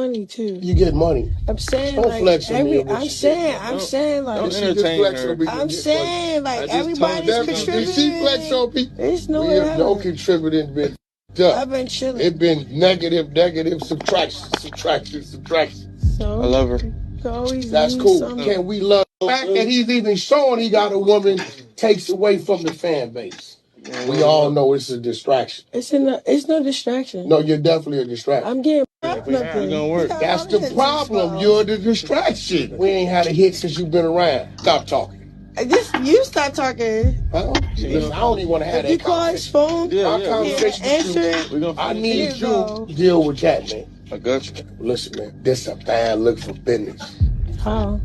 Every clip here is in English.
money too. You get money. I'm saying Don't like flex on me every. or what I'm you get, saying. man. I'm saying Don't like. Did she just entertain flex her. on people I'm and get money? saying like I just told everybody's you she Did don't. she flex contributing. on people? There's no Well, way no haven't. contributing been up. I've been chilling. It been negative, negative, subtraction, subtraction, subtraction. I So love her. you can always That's use cool. some. Can we love the fact that he's even showing he got a woman takes away from the fan base? Man, We all know it's a distraction. It's no distraction. No, you're definitely a distraction. I'm getting we nothing. gonna We work. got a That's lot the of hits in this problem. phone. You're the distraction. We ain't had a hit since you've been around. Stop talking. This you start talking. Huh? Listen, I don't even want to have If you that call his conversation. phone, Yeah, My yeah. conversation with answer you, it. We gonna I finish need Here this. you you go. to deal with that, man. I got you. Listen, man, this a bad look for business. How?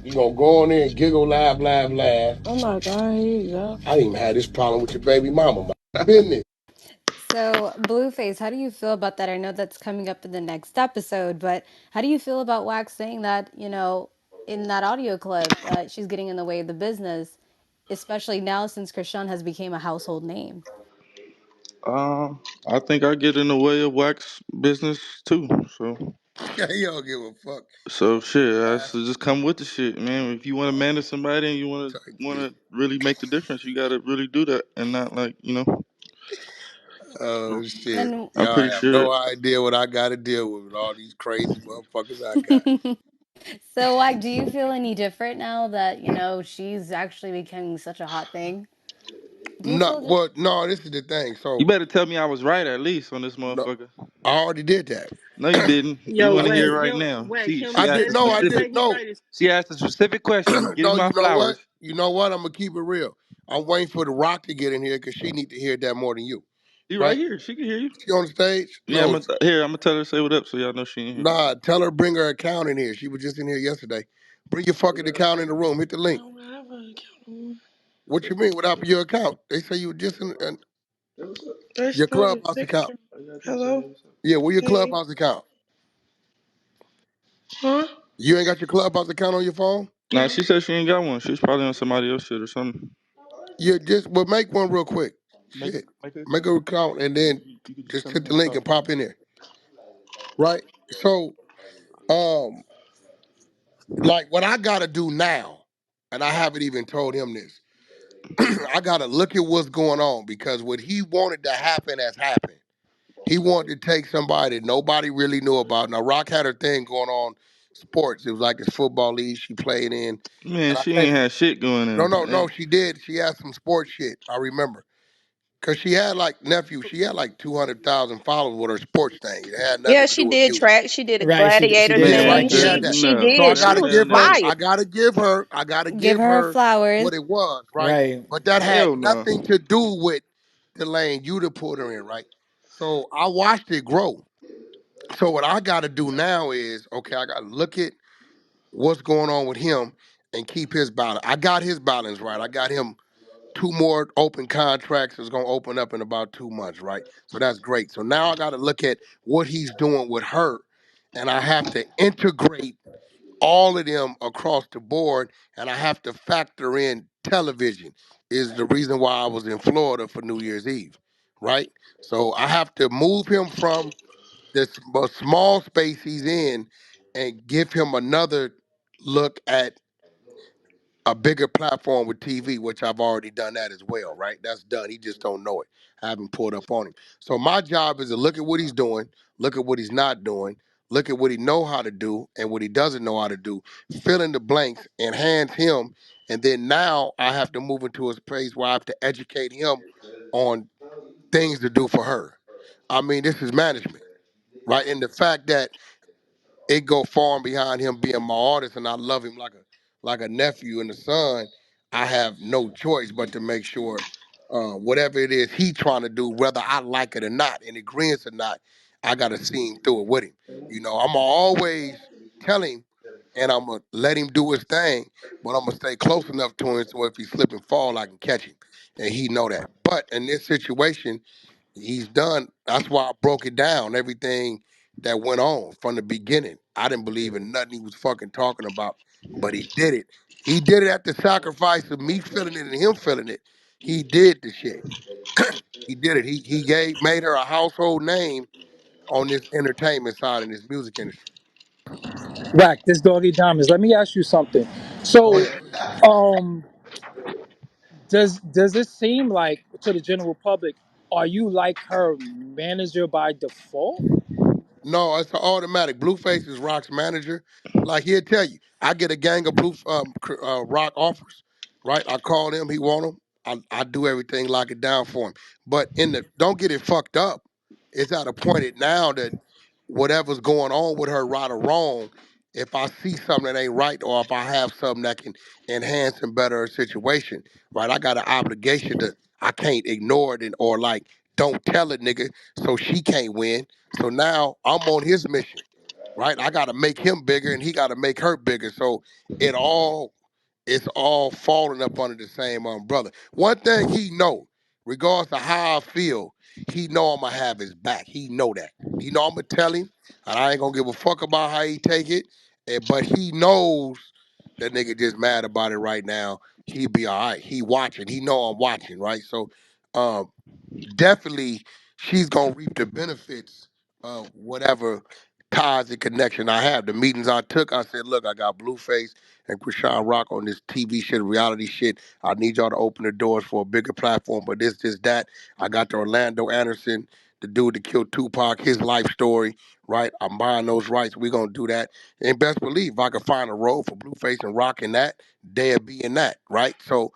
You gonna go on there and giggle, laugh, laugh, laugh. Oh my God, here you go. I didn't even have this problem with your baby mama. My business. So, Blueface, how do you feel about that? I know that's coming up in the next episode, but how do you feel about Wax saying that, in that audio clip, that she's getting in the way of the business, especially now since Krishan has become a household name? I think I get in the way of wax business too. So, You don't give a fuck. shit. I should just come with the shit, man. If you want to manage somebody and you want to really make the difference, you got to really do that and not Oh shit. And I'm Y'all pretty have sure. no idea what I gotta deal with all these crazy motherfuckers I got. so, like, do you feel any different now that, she's actually becoming such a hot thing? Do you No, feel well, no, this is the thing. You So, better tell me I was right at least on this no, motherfucker. I already did that. No, you didn't. We Yo, want to hear Wax, it right him, now. Wax, She him she I asked did. a said, No, I him specific. say didn't. he No, right. Is, She asked a specific question. Give me no. my You know what? flowers. You know what? I'm gonna keep it real. I'm waiting for the Rock to get in here because she need to hear that more than you, You right right? here. She can hear you. She on the stage? Yeah, No. I'm gonna tell her to say what up so y'all know she in here. Nah. Tell her bring her account in here. She was just in here yesterday. Bring your fucking account in the room. Hit the I link. don't have an account. What you mean without your account? They say you were just in Let's your start a clubhouse account. picture. Hello? Yeah, where your Hey. clubhouse account? Huh? You ain't got your clubhouse account on your phone? Nah, she said she ain't got one. She's probably on somebody else shit or something. Yeah, just well make one real quick. Make Shit. make her Make account. a account and then You could just just come in hit here the and link talk. and pop in there. Right? So, um, like what I gotta do now, and I haven't even told him this, I gotta look at what's going on because what he wanted to happen has happened. He wanted to take somebody that nobody really knew about. Now, Rock had her thing going on sports. It was like this football league she played in. Man, And I she think, ain't had shit going no, in. she did. She had some sports shit. I remember. Cause she had like nephew, she had like 200,000 followers with her sports thing. It had nothing Yeah, to do she with did music. track. She did a Right, she gladiator did Yeah, Man, right. thing. She track. had She that. she no, So did. I that She gotta ain't was that give her, nothing. fire. I gotta give her, I gotta Give give her her flowers. what it was, right? Right. But that had Hell no. nothing to do with the lane you'd have put her in, right? So I watched it grow. So what I gotta do now is, okay, I gotta look at what's going on with him and keep his balance. I got his balance right. I got him two more open contracts is going to open up in about 2 months, right? So that's great. So now I got to look at what he's doing with her, and I have to integrate all of them across the board, and I have to factor in television. Is the reason why I was in Florida for New Year's Eve, right? So I have to move him from this small space he's in and give him another look at a bigger platform with TV, which I've already done that as well, right? That's done. He just don't know it. I haven't pulled up on him. So my job is to look at what he's doing, look at what he's not doing, look at what he know how to do and what he doesn't know how to do, fill in the blanks, enhance him, and then now I have to move into a space where I have to educate him on things to do for her. I mean, this is management, right? And the fact that it go far and behind him being my artist, and I love him like a nephew and a son. I have no choice but to make sure whatever it is he trying to do, whether I like it or not, in agreement or not, I got to see him through it with him. You know, I'm gonna always tell him, and I'm gonna let him do his thing, but I'm gonna stay close enough to him so if he slip and fall, I can catch him, and he know that. But in this situation, he's done. That's why I broke it down, everything that went on from the beginning. I didn't believe in nothing he was fucking talking about, but he did it. He did it at the sacrifice of me feeling it and him feeling it. He did the shit. He did it. He made her a household name on this entertainment side in this music industry. Whack, this doggy diamonds. Let me ask you something. Go So, ahead. um, does it seem like to the general public, are you like her manager by default? No, it's an automatic. Blueface is Rock's manager. Like he'll tell you, I get a gang of Rock offers, right? I call him, he want them. I do everything, lock it down for him. But don't get it fucked up. It's at a point now that whatever's going on with her, right or wrong, if I see something that ain't right, or if I have something that can enhance and better her situation, right? I got an obligation to. I can't ignore it or like don't tell it, nigga, so she can't win. So now I'm on his mission, right? I got to make him bigger, and he got to make her bigger. So it all, it's all falling up under the same umbrella. One thing he know, regardless of how I feel, he know I'm gonna have his back. He know that. He know I'm gonna tell him, and I ain't gonna give a fuck about how he take it. But he knows that nigga just mad about it right now. He be all right. He watching. He know I'm watching, right? So, um, definitely she's gonna reap the benefits of whatever ties and connection I have. The meetings I took, I said, look, I got Blueface and Krishan Rock on this TV shit, reality shit. I need y'all to open the doors for a bigger platform, but this, that. I got the Orlando Anderson, the dude that killed Tupac, his life story, right? I'm buying those rights. We're gonna do that. And best believe if I could find a role for Blueface and Rock in that, they'll be in that, right? So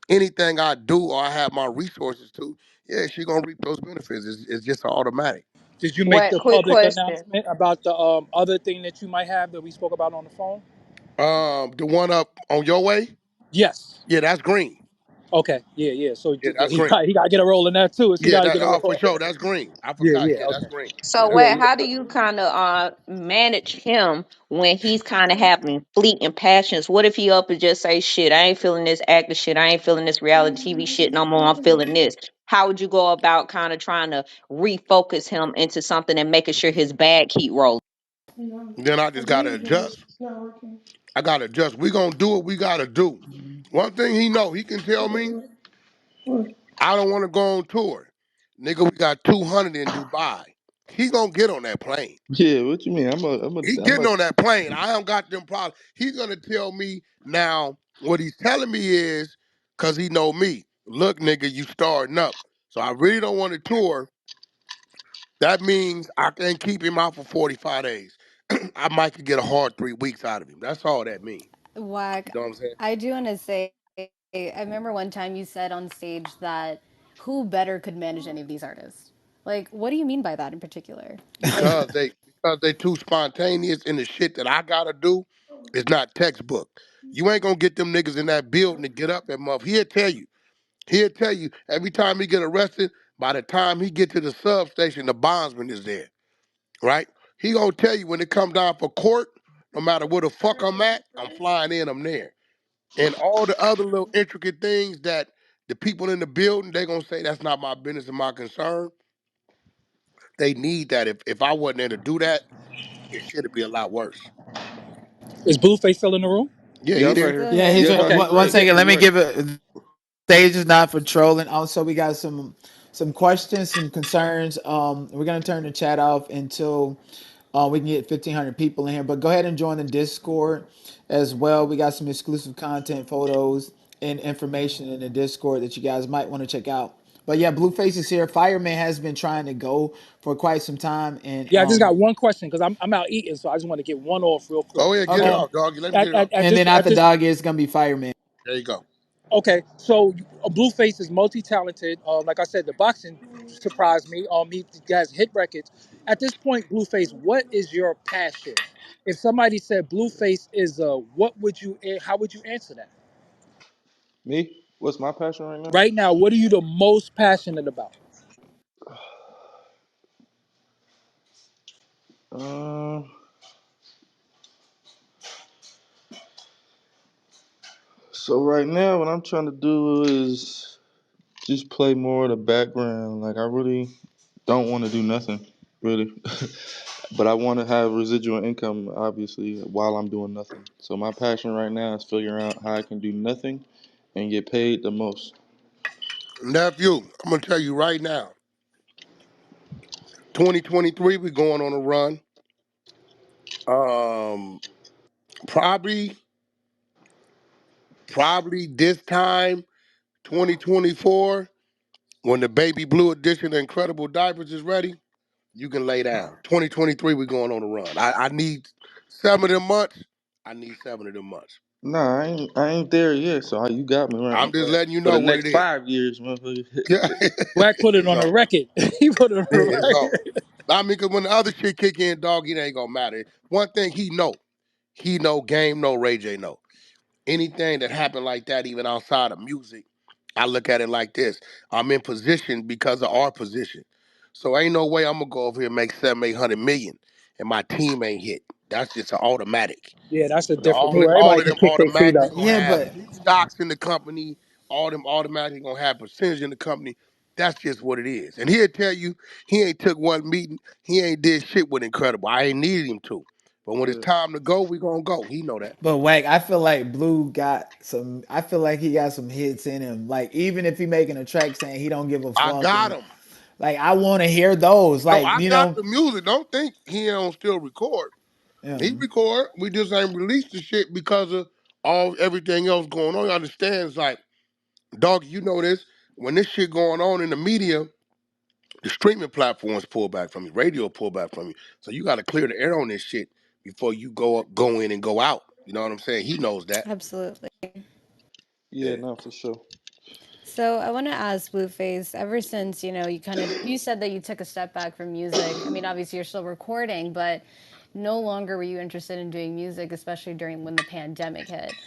anything I do or I have my resources to, yeah, she gonna reap those benefits. It's just an automatic. Did you make What the quick public question? announcement about the other thing that you might have that we spoke about on the phone? The one up on your way, Yes. yeah, that's green. Okay. Yeah, yeah. So Yeah, that's green. he got to get a roll in that too. She Yeah, got to that get a roll. for sure. That's green. I Yeah, forgot. yeah. Yeah, that's Okay. green. So, Yeah. Yeah, what? yeah. How do you kind of manage him when he's kind of having fleeting passions? What if he up and just say, "Shit, I ain't feeling this actor shit. I ain't feeling this reality TV shit no more. I'm feeling this." How would you go about kind of trying to refocus him into something and making sure his bag keep rolling? Then I just gotta adjust. I gotta adjust. We gonna do what we gotta do. One thing he know, he can tell me, I don't want to go on tour. Nigga, we got 200 in Dubai. He gonna get on that plane. Yeah, what you mean? He I'm getting a. on that plane. I don't got them problems. He's gonna tell me now. What he's telling me is, cause he know me. Look, nigga, you starting up. So I really don't want to tour. That means I can keep him out for 45 days. I might could get a hard 3 weeks out of him. That's all that means. Wack, You know what I'm saying? I do want to say, I remember one time you said on stage that who better could manage any of these artists? Like, what do you mean by that in particular? Like, Because they too spontaneous and the shit that I gotta do is not textbook. You ain't gonna get them niggas in that building to get up and muff. He'll tell you. He'll tell you every time he get arrested, by the time he get to the substation, the bondsman is there, right? He gonna tell you when it come down for court, no matter where the fuck I'm at, I'm flying in, I'm there. And all the other little intricate things that the people in the building, they gonna say that's not my business and my concern. They need that. If I wasn't there to do that, it should be a lot worse. Is Blueface still in the room? Yeah, Yeah, he I'm right there. here. Yeah, he's Yeah, right. no, Okay. he's One right. Yeah. second. Let He's me right. give it. Stage is not for trolling. Also, we got some questions, some concerns. We're gonna turn the chat off until we can get 1,500 people in here. But go ahead and join the Discord as well. We got some exclusive content, photos, and information in the Discord that you guys might want to check out. But yeah, Blueface is here. Fireman has been trying to go for quite some time, and Yeah, I just got one question because I'm out eating, so I just want to get one off real quick. Oh yeah, get it okay. off, doggy. Let me get it off. At And this then at after this dog is gonna be Fireman. There you go. Okay, so Blueface is multi-talented. Like I said, the boxing surprised me. He has hit records. At this point, Blueface, what is your passion? If somebody said Blueface is what would you? How would you answer that? Me? What's my passion right now? Right now, what are you the most passionate about? Uh, so right now, what I'm trying to do is just play more of the background. Like I really don't want to do nothing, really. But I want to have residual income, obviously, while I'm doing nothing. So my passion right now is figuring out how I can do nothing and get paid the most. Nephew, I'm gonna tell you right now. 2023, we going on a run. Um, probably, probably this time, 2024, when the baby blue edition of Incredible Diapers is ready, you can lay down. 2023, we going on a run. I need 7 of them months. I need 7 of them months. Nah, I ain't there yet. So you got me right. I'm just letting you For know the what it next is. 5 years, motherfucker. Yeah, Wack put it on the so record. He put it on the yeah, so record. I mean, cause when the other shit kick in, dog, it ain't gonna matter. One thing he know, game know, Ray J know. Anything that happened like that, even outside of music, I look at it like this. I'm in position because of our position. So ain't no way I'm gonna go over here and make 700-800 million and my team ain't hit. That's just an automatic. Yeah, that's the You know, difference. all Everybody of can them kick their feet automatically up. gonna Yeah, have but stocks in the company. All them automatically gonna have percentage in the company. That's just what it is. And he'll tell you he ain't took one meeting. He ain't did shit with Incredible. I ain't needed him to. But when it's Yeah. time to go, we gonna go. He know that. But Wack, I feel like Blue got some. I feel like he got some hits in him. Like even if he making a track saying he don't give a I fuck, got and him. like I want to hear those. No, Like I you got know, the music. Don't think he don't still record. yeah. He record. We just ain't released the shit because of all everything else going on. You understand? It's like, dog, you know this. When this shit going on in the media, the streaming platforms pull back from you, radio pull back from you. So you got to clear the air on this shit before you go in and go out. You know what I'm saying? He knows that. Absolutely. Yeah, Yeah. no, for sure. So I want to ask Blueface, ever since, you said that you took a step back from music. I mean, obviously you're still recording, but no longer were you interested in doing music, especially during when the pandemic hit.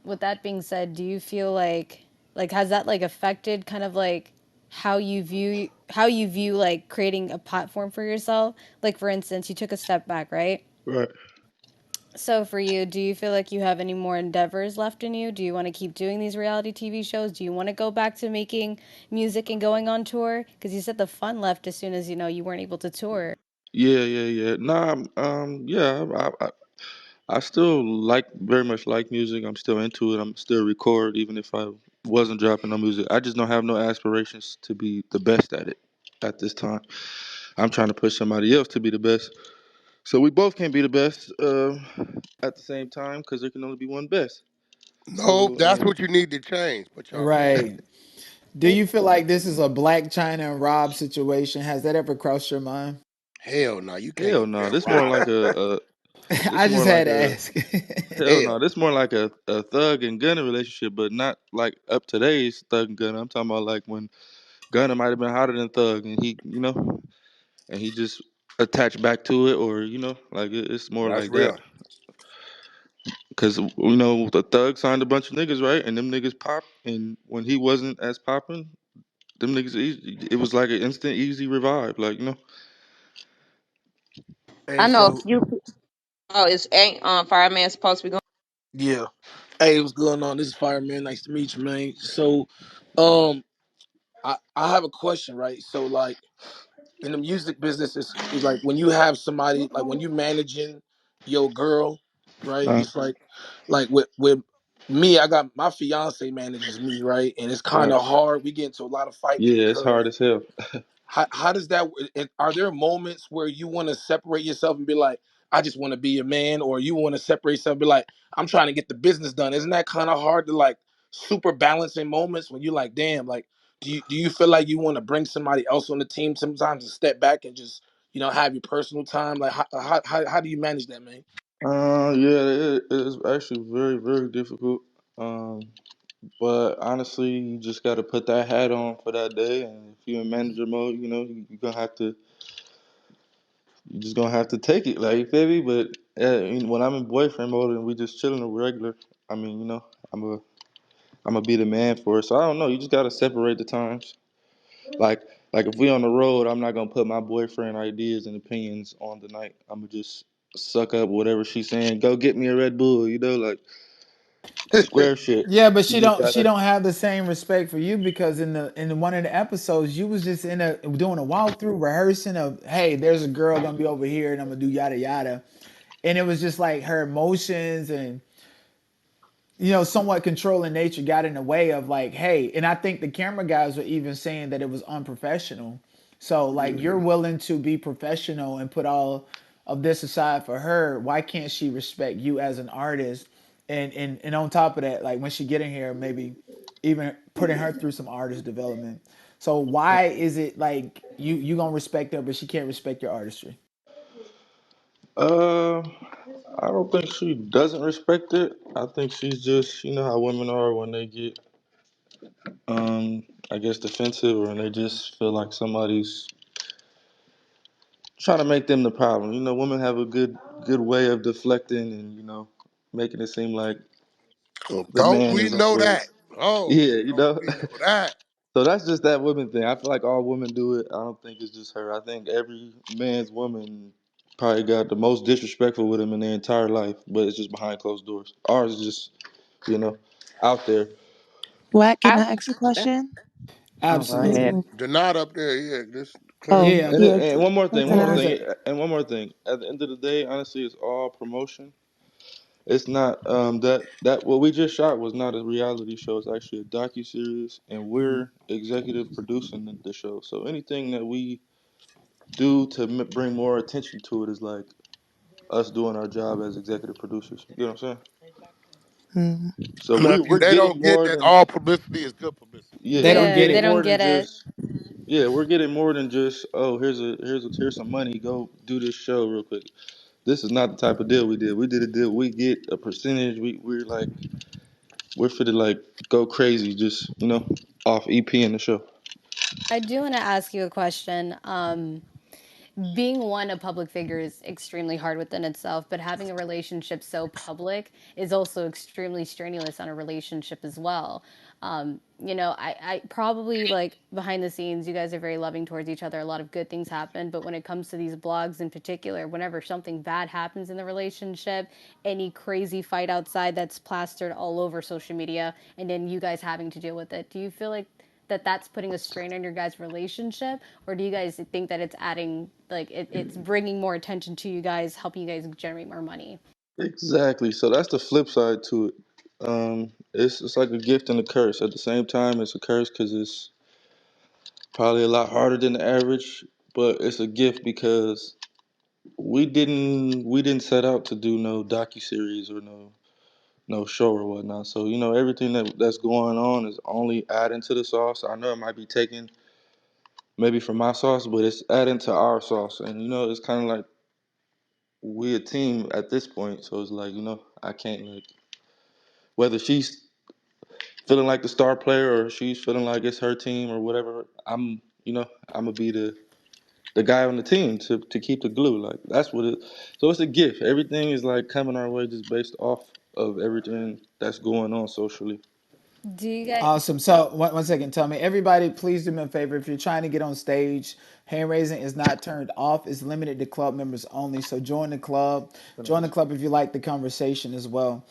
With that being said, do you feel like has that like affected kind of like how you view like creating a platform for yourself? Like for instance, you took a step back, right? Right. So for you, do you feel like you have any more endeavors left in you? Do you want to keep doing these reality TV shows? Do you want to go back to making music and going on tour? Because you said the fun left as soon as you weren't able to tour. Yeah, yeah, yeah. Nah, yeah. I still very much like music. I'm still into it. I'm still record, even if I wasn't dropping no music. I just don't have no aspirations to be the best at it at this time. I'm trying to push somebody else to be the best. So we both can't be the best at the same time because there can only be one best. No, So that's what you need to change. Put your phone Right. Do you feel like this is a Black China and Rob situation? Has that ever crossed your mind? hell no. You can't hell no, compare this more Rob. like this I more just had like to a ask. hell no, Hell. this more like a thug and gunner relationship, but not like up today's thug and gunner. I'm talking about like when Gunner might have been hotter than Thug, and he just attached back to it, or like it's more That's like that. real. Because the Thug signed a bunch of niggas, right? And them niggas popped, and when he wasn't as popping, them niggas, it was like an instant, easy revive. Like Hey, I know a so few. Oh, it's ain't fireman supposed to be going. yeah. Hey, what's going on? This is Fireman. Nice to meet you, man. So, um, I have a question, right? So, like in the music business, it's like when you have somebody, like when you managing your girl, right? uh, It's like with me, I got my fiance manages me, right? And it's kind right? of hard. We get into a lot of fights Yeah, it's hard because as hell. how does that are there moments where you want to separate yourself and be like, I just want to be a man, or you want to separate yourself and be like, I'm trying to get the business done? Isn't that kind of hard to like super balance in moments when you're like, damn, like do you feel like you want to bring somebody else on the team sometimes and step back and just have your personal time? Like how do you manage that, man? Yeah, it's actually very, very difficult. Um, but honestly, you just got to put that hat on for that day, and if you're in manager mode, you're gonna have to you just gonna have to take it, like you feel me. But when I'm in boyfriend mode and we just chilling regular, I mean, I'm a I'm gonna be the man for it. So I don't know. You just gotta separate the times. Like like if we on the road, I'm not gonna put my boyfriend ideas and opinions on the night. I'm gonna just suck up whatever she's saying. Go get me a Red Bull, like square shit. Yeah, but You she just don't she gotta. don't have the same respect for you because in one of the episodes you was just doing a walkthrough rehearsing of, hey, there's a girl gonna be over here and I'm gonna do yada yada, and it was just like her emotions and somewhat controlling nature got in the way of like, hey, and I think the camera guys were even saying that it was unprofessional So like you're Yeah. willing to be professional and put all of this aside for her. Why can't she respect you as an artist? And on top of that, like when she get in here, maybe even putting her through some artist development. So why is it like you gonna respect her, but she can't respect your artistry? Uh, I don't think she doesn't respect it. I think she's just, you know how women are when they get, I guess defensive, or they just feel like somebody's trying to make them the problem. You know, women have a good way of deflecting and making it seem like Oh, the don't man we is know always, that? Oh, yeah, don't we know that? So that's just that women thing. I feel like all women do it. I don't think it's just her. I think every man's woman probably got the most disrespectful with him in their entire life, but it's just behind closed doors. Ours is just, you know, out there. What? Can I I ask a question? oh go Is ahead. Absolutely. They're not up there. Yeah, just clear. Oh, Yeah. And yeah. and one more What thing, can One, I? one sec. one more thing. At the end of the day, honestly, it's all promotion. It's not that what we just shot was not a reality show. It's actually a docu series, and we're executive producing the show. So anything that we do to bring more attention to it is like us doing our job as executive producers. You know what I'm saying? Hmm. So Now, see, we're they getting don't get more that than all publicity is good publicity. yeah, They we're don't Yeah, get they getting it. don't more than get it. just yeah, we're getting more than just oh here's some money, go do this show real quick. This is not the type of deal we did. We did a deal. We get a percentage. We're fit to like go crazy, just off EP in the show. I do want to ask you a question. Being one, a public figure is extremely hard within itself, but having a relationship so public is also extremely strenuous on a relationship as well. I probably like behind the scenes, you guys are very loving towards each other. A lot of good things happen, but when it comes to these blogs in particular, whenever something bad happens in the relationship, any crazy fight outside that's plastered all over social media, and then you guys having to deal with it, do you feel like that's putting a strain on your guys' relationship, or do you guys think that it's adding like it's bringing more attention to you guys, helping you guys generate more money? Exactly. So that's the flip side to it. It's like a gift and a curse. At the same time, it's a curse because it's probably a lot harder than the average, but it's a gift because we didn't set out to do no docu series or no show or whatnot. So everything that's going on is only adding to the sauce. I know it might be taken maybe from my sauce, but it's adding to our sauce. And it's kind of like we a team at this point. So it's like I can't like whether she's feeling like the star player or she's feeling like it's her team or whatever. I'm gonna be the guy on the team to keep the glue. Like that's what it. So it's a gift. Everything is like coming our way just based off of everything that's going on socially. Do you guys? Awesome. So one second, tell me, everybody, please do me a favor. If you're trying to get on stage, hand raising is not turned off. It's limited to club members only. So join the club. Join the club if you like the conversation as well.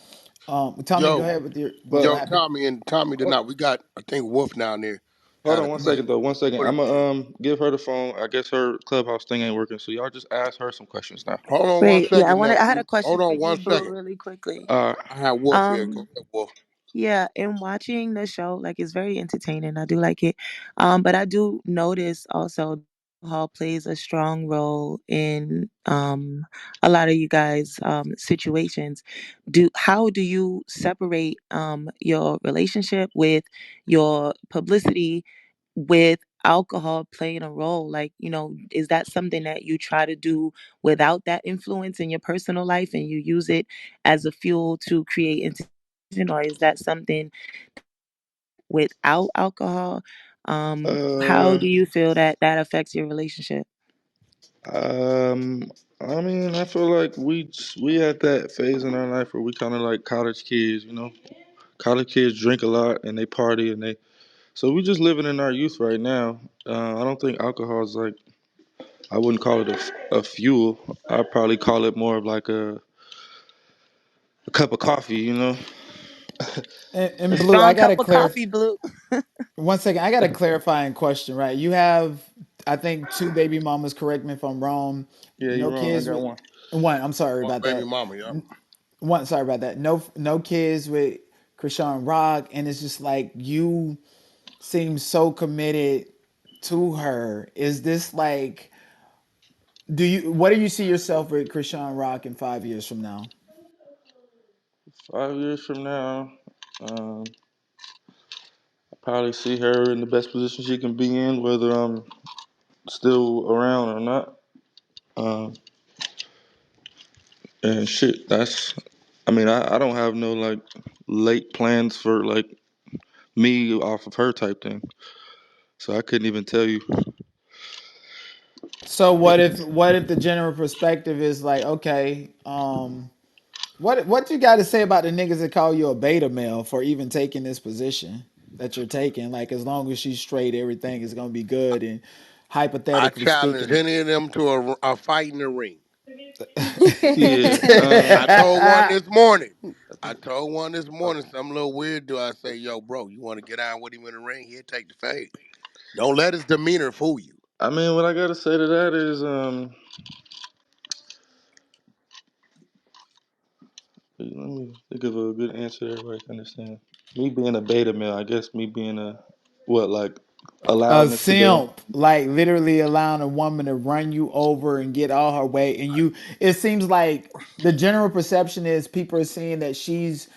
Tommy, go Yo, ahead with your what But happened. Tommy did not. We got I think Wolf down there hold had a on one second question. though. One second. What he I'm was saying. gonna give her the phone. I guess her clubhouse thing ain't working. So y'all just ask her some questions now. Hold on one Wait. Yeah, I second wanted. now. I had a question Hold for on you, one Blue, second. really quickly. I have Wolf here. Go Um. ahead, Wolf. Yeah, in watching the show, like it's very entertaining. I do like it. But I do notice also alcohol plays a strong role in a lot of you guys situations. Do How do you separate your relationship with your publicity with alcohol playing a role? Like, is that something that you try to do without that influence in your personal life and you use it as a fuel to create or is that something without alcohol? How Uh, do you feel that that affects your relationship? um, I mean, I feel like we at that phase in our life where we kind of like college kids. College kids drink a lot and they party and they. So we just living in our youth right now. I don't think alcohol is like. I wouldn't call it a fuel. I'd probably call it more of like a cup of coffee. A And Blue, I strong got cup to of clarify. coffee, Blue. One second, I got a clarifying question, right? You have, I think, two baby mamas. Correct me if I'm wrong. Yeah, No you're wrong. I kids got with one. one. I'm sorry One about baby that. mama. Yep. One, sorry about that. No kids with Krishan Rock, and it's just like you seem so committed to her? Is this like, do you, what do you see yourself with Krishan Rock in 5 years from now? 5 years from now, um, I probably see her in the best position she can be in, whether I'm still around or not. Um, and shit, that's. I mean, I don't have no like late plans for like me off of her type thing. So I couldn't even tell you. So what if the general perspective is like, okay, what you got to say about the niggas that call you a beta male for even taking this position that you're taking? Like, as long as she's straight, everything is gonna be good. And I hypothetically challenge speaking, any of them to a fight in the ring. Yeah. I told one this morning. I told one this morning, some little weird dude. I say, yo, bro, you want to get out with him in the ring? He'll take the fade. Don't let his demeanor fool you. I mean, what I gotta say to that is, let me think of a good answer that everybody can understand. Me being a beta male, I guess me being a what like a allowing to simp, like literally allowing a woman to run you over and get all her way, and you. It seems like the general perception is people are seeing that she's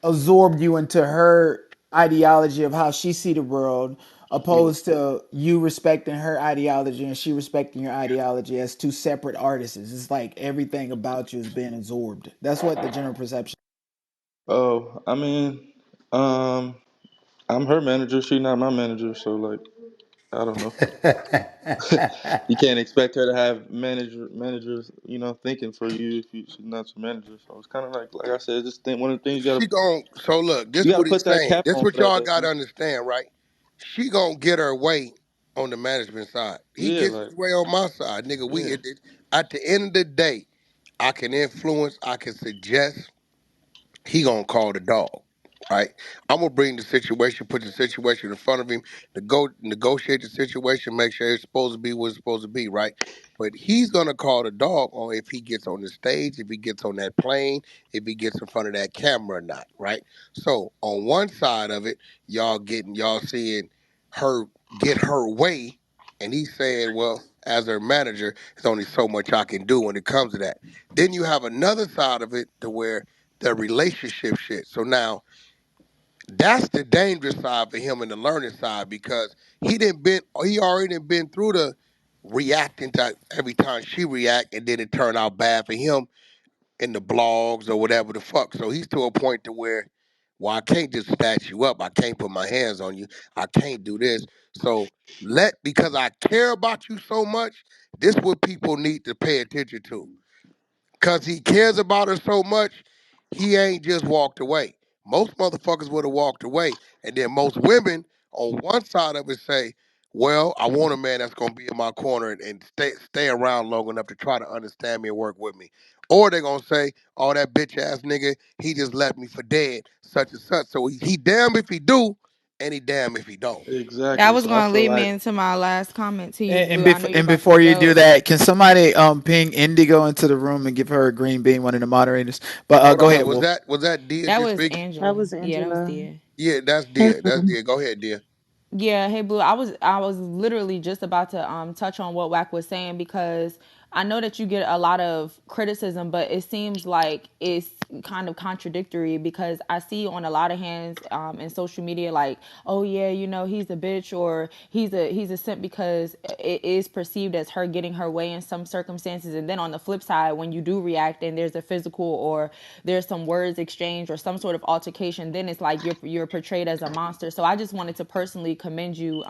absorbed you into her ideology of how she see the world, opposed to you respecting her ideology and she respecting your ideology as two separate artists. It's like everything about you is being absorbed. That's what the general perception. Oh, I mean, um, I'm her manager. She not my manager, so like, I don't know. You can't expect her to have managers, thinking for you if she's not your manager. So it's kind of like I said, just think one of the things She gon' so look, this you gotta what put he's that saying. cap This on what for that y'all though. gotta understand, right? She gonna get her way on the management side. He Yeah, gets like his way on my side. Nigga, yeah, at the end of the day, I can influence, I can suggest, he gonna call the dog, right? I'm gonna bring the situation, put the situation in front of him, negotiate the situation, make sure it's supposed to be what it's supposed to be, right? But he's gonna call the dog on if he gets on the stage, if he gets on that plane, if he gets in front of that camera or not, right? So on one side of it, y'all seeing her get her way, and he's saying, well, as her manager, there's only so much I can do when it comes to that. Then you have another side of it to where the relationship shit. So now that's the dangerous side for him and the learning side because he already done been through the reacting to every time she react and then it turned out bad for him in the blogs or whatever the fuck. So he's to a point to where, well, I can't just snatch you up. I can't put my hands on you. I can't do this. So because I care about you so much, this what people need to pay attention to. Cause he cares about her so much, he ain't just walked away. Most motherfuckers would have walked away. And then most women on one side of it say, well, I want a man that's gonna be in my corner and stay around long enough to try to understand me and work with me. Or they're gonna say, oh, that bitch ass nigga, he just left me for dead, such and such. So he damn if he do, and he damn if he don't. That exactly. was So I gonna feel lead me like into my last comment to you, And, and, Blue. I know bef- you're and about to before you do go. that, can somebody ping Indigo into the room and give her a green bean, one of the moderators? But Hold go on, ahead, was Wolf. that Dia That just was speaking? That Angela. was Yeah, that was Angela. Dia. Yeah, that's Hey, Dia. That's Blue. Dia. Go ahead, Dia. Yeah, hey Blue. I was literally just about to touch on what Wack was saying because I know that you get a lot of criticism, but it seems like it's kind of contradictory because I see on a lot of hands in social media like, oh yeah, he's a bitch or he's a simp because it is perceived as her getting her way in some circumstances, and then on the flip side, when you do react and there's a physical or there's some words exchanged or some sort of altercation, then it's like you're portrayed as a monster. So I just wanted to personally commend you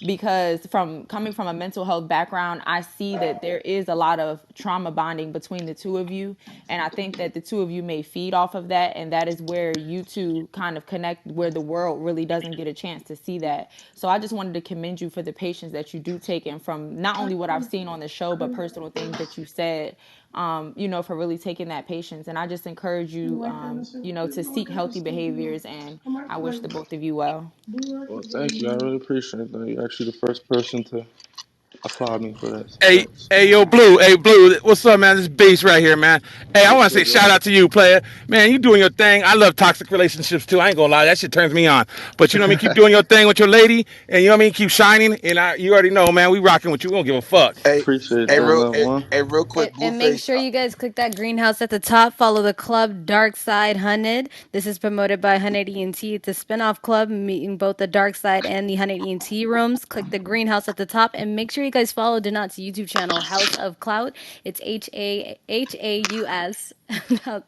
because from coming from a mental health background, I see that there is a lot of trauma bonding between the two of you, and I think that the two of you may feed off of that, and that is where you two kind of connect, where the world really doesn't get a chance to see that. So I just wanted to commend you for the patience that you do take, and from not only what I've seen on the show, but personal things that you said, for really taking that patience. And I just encourage you, to seek healthy behaviors, and I wish the both of you well. well, thank you. I really appreciate that. You're actually the first person to applaud me for that. Hey, Thanks. hey, yo, Blue. Hey, Blue. What's up, man? This Beast right here, man. Hey, I want to say What's up, shout out to you, player. Man, you doing your thing. I love toxic relationships too. I ain't gonna lie, that shit turns me on. But you know what I mean? Keep doing your thing with your lady, and you know what I mean? Keep shining. And you already know, man. We rocking with you. We don't give a fuck. Hey, Appreciate hey, that, real, love hey, one. hey, real quick, And make Blueface. sure you guys click that greenhouse at the top. Follow the club Dark Side 100. This is promoted by 100 ENT. It's a spin-off club meeting both the Dark Side and the 100 ENT rooms. Click the greenhouse at the top and make sure you guys follow Donat's YouTube channel, House of Clout. It's HAUS,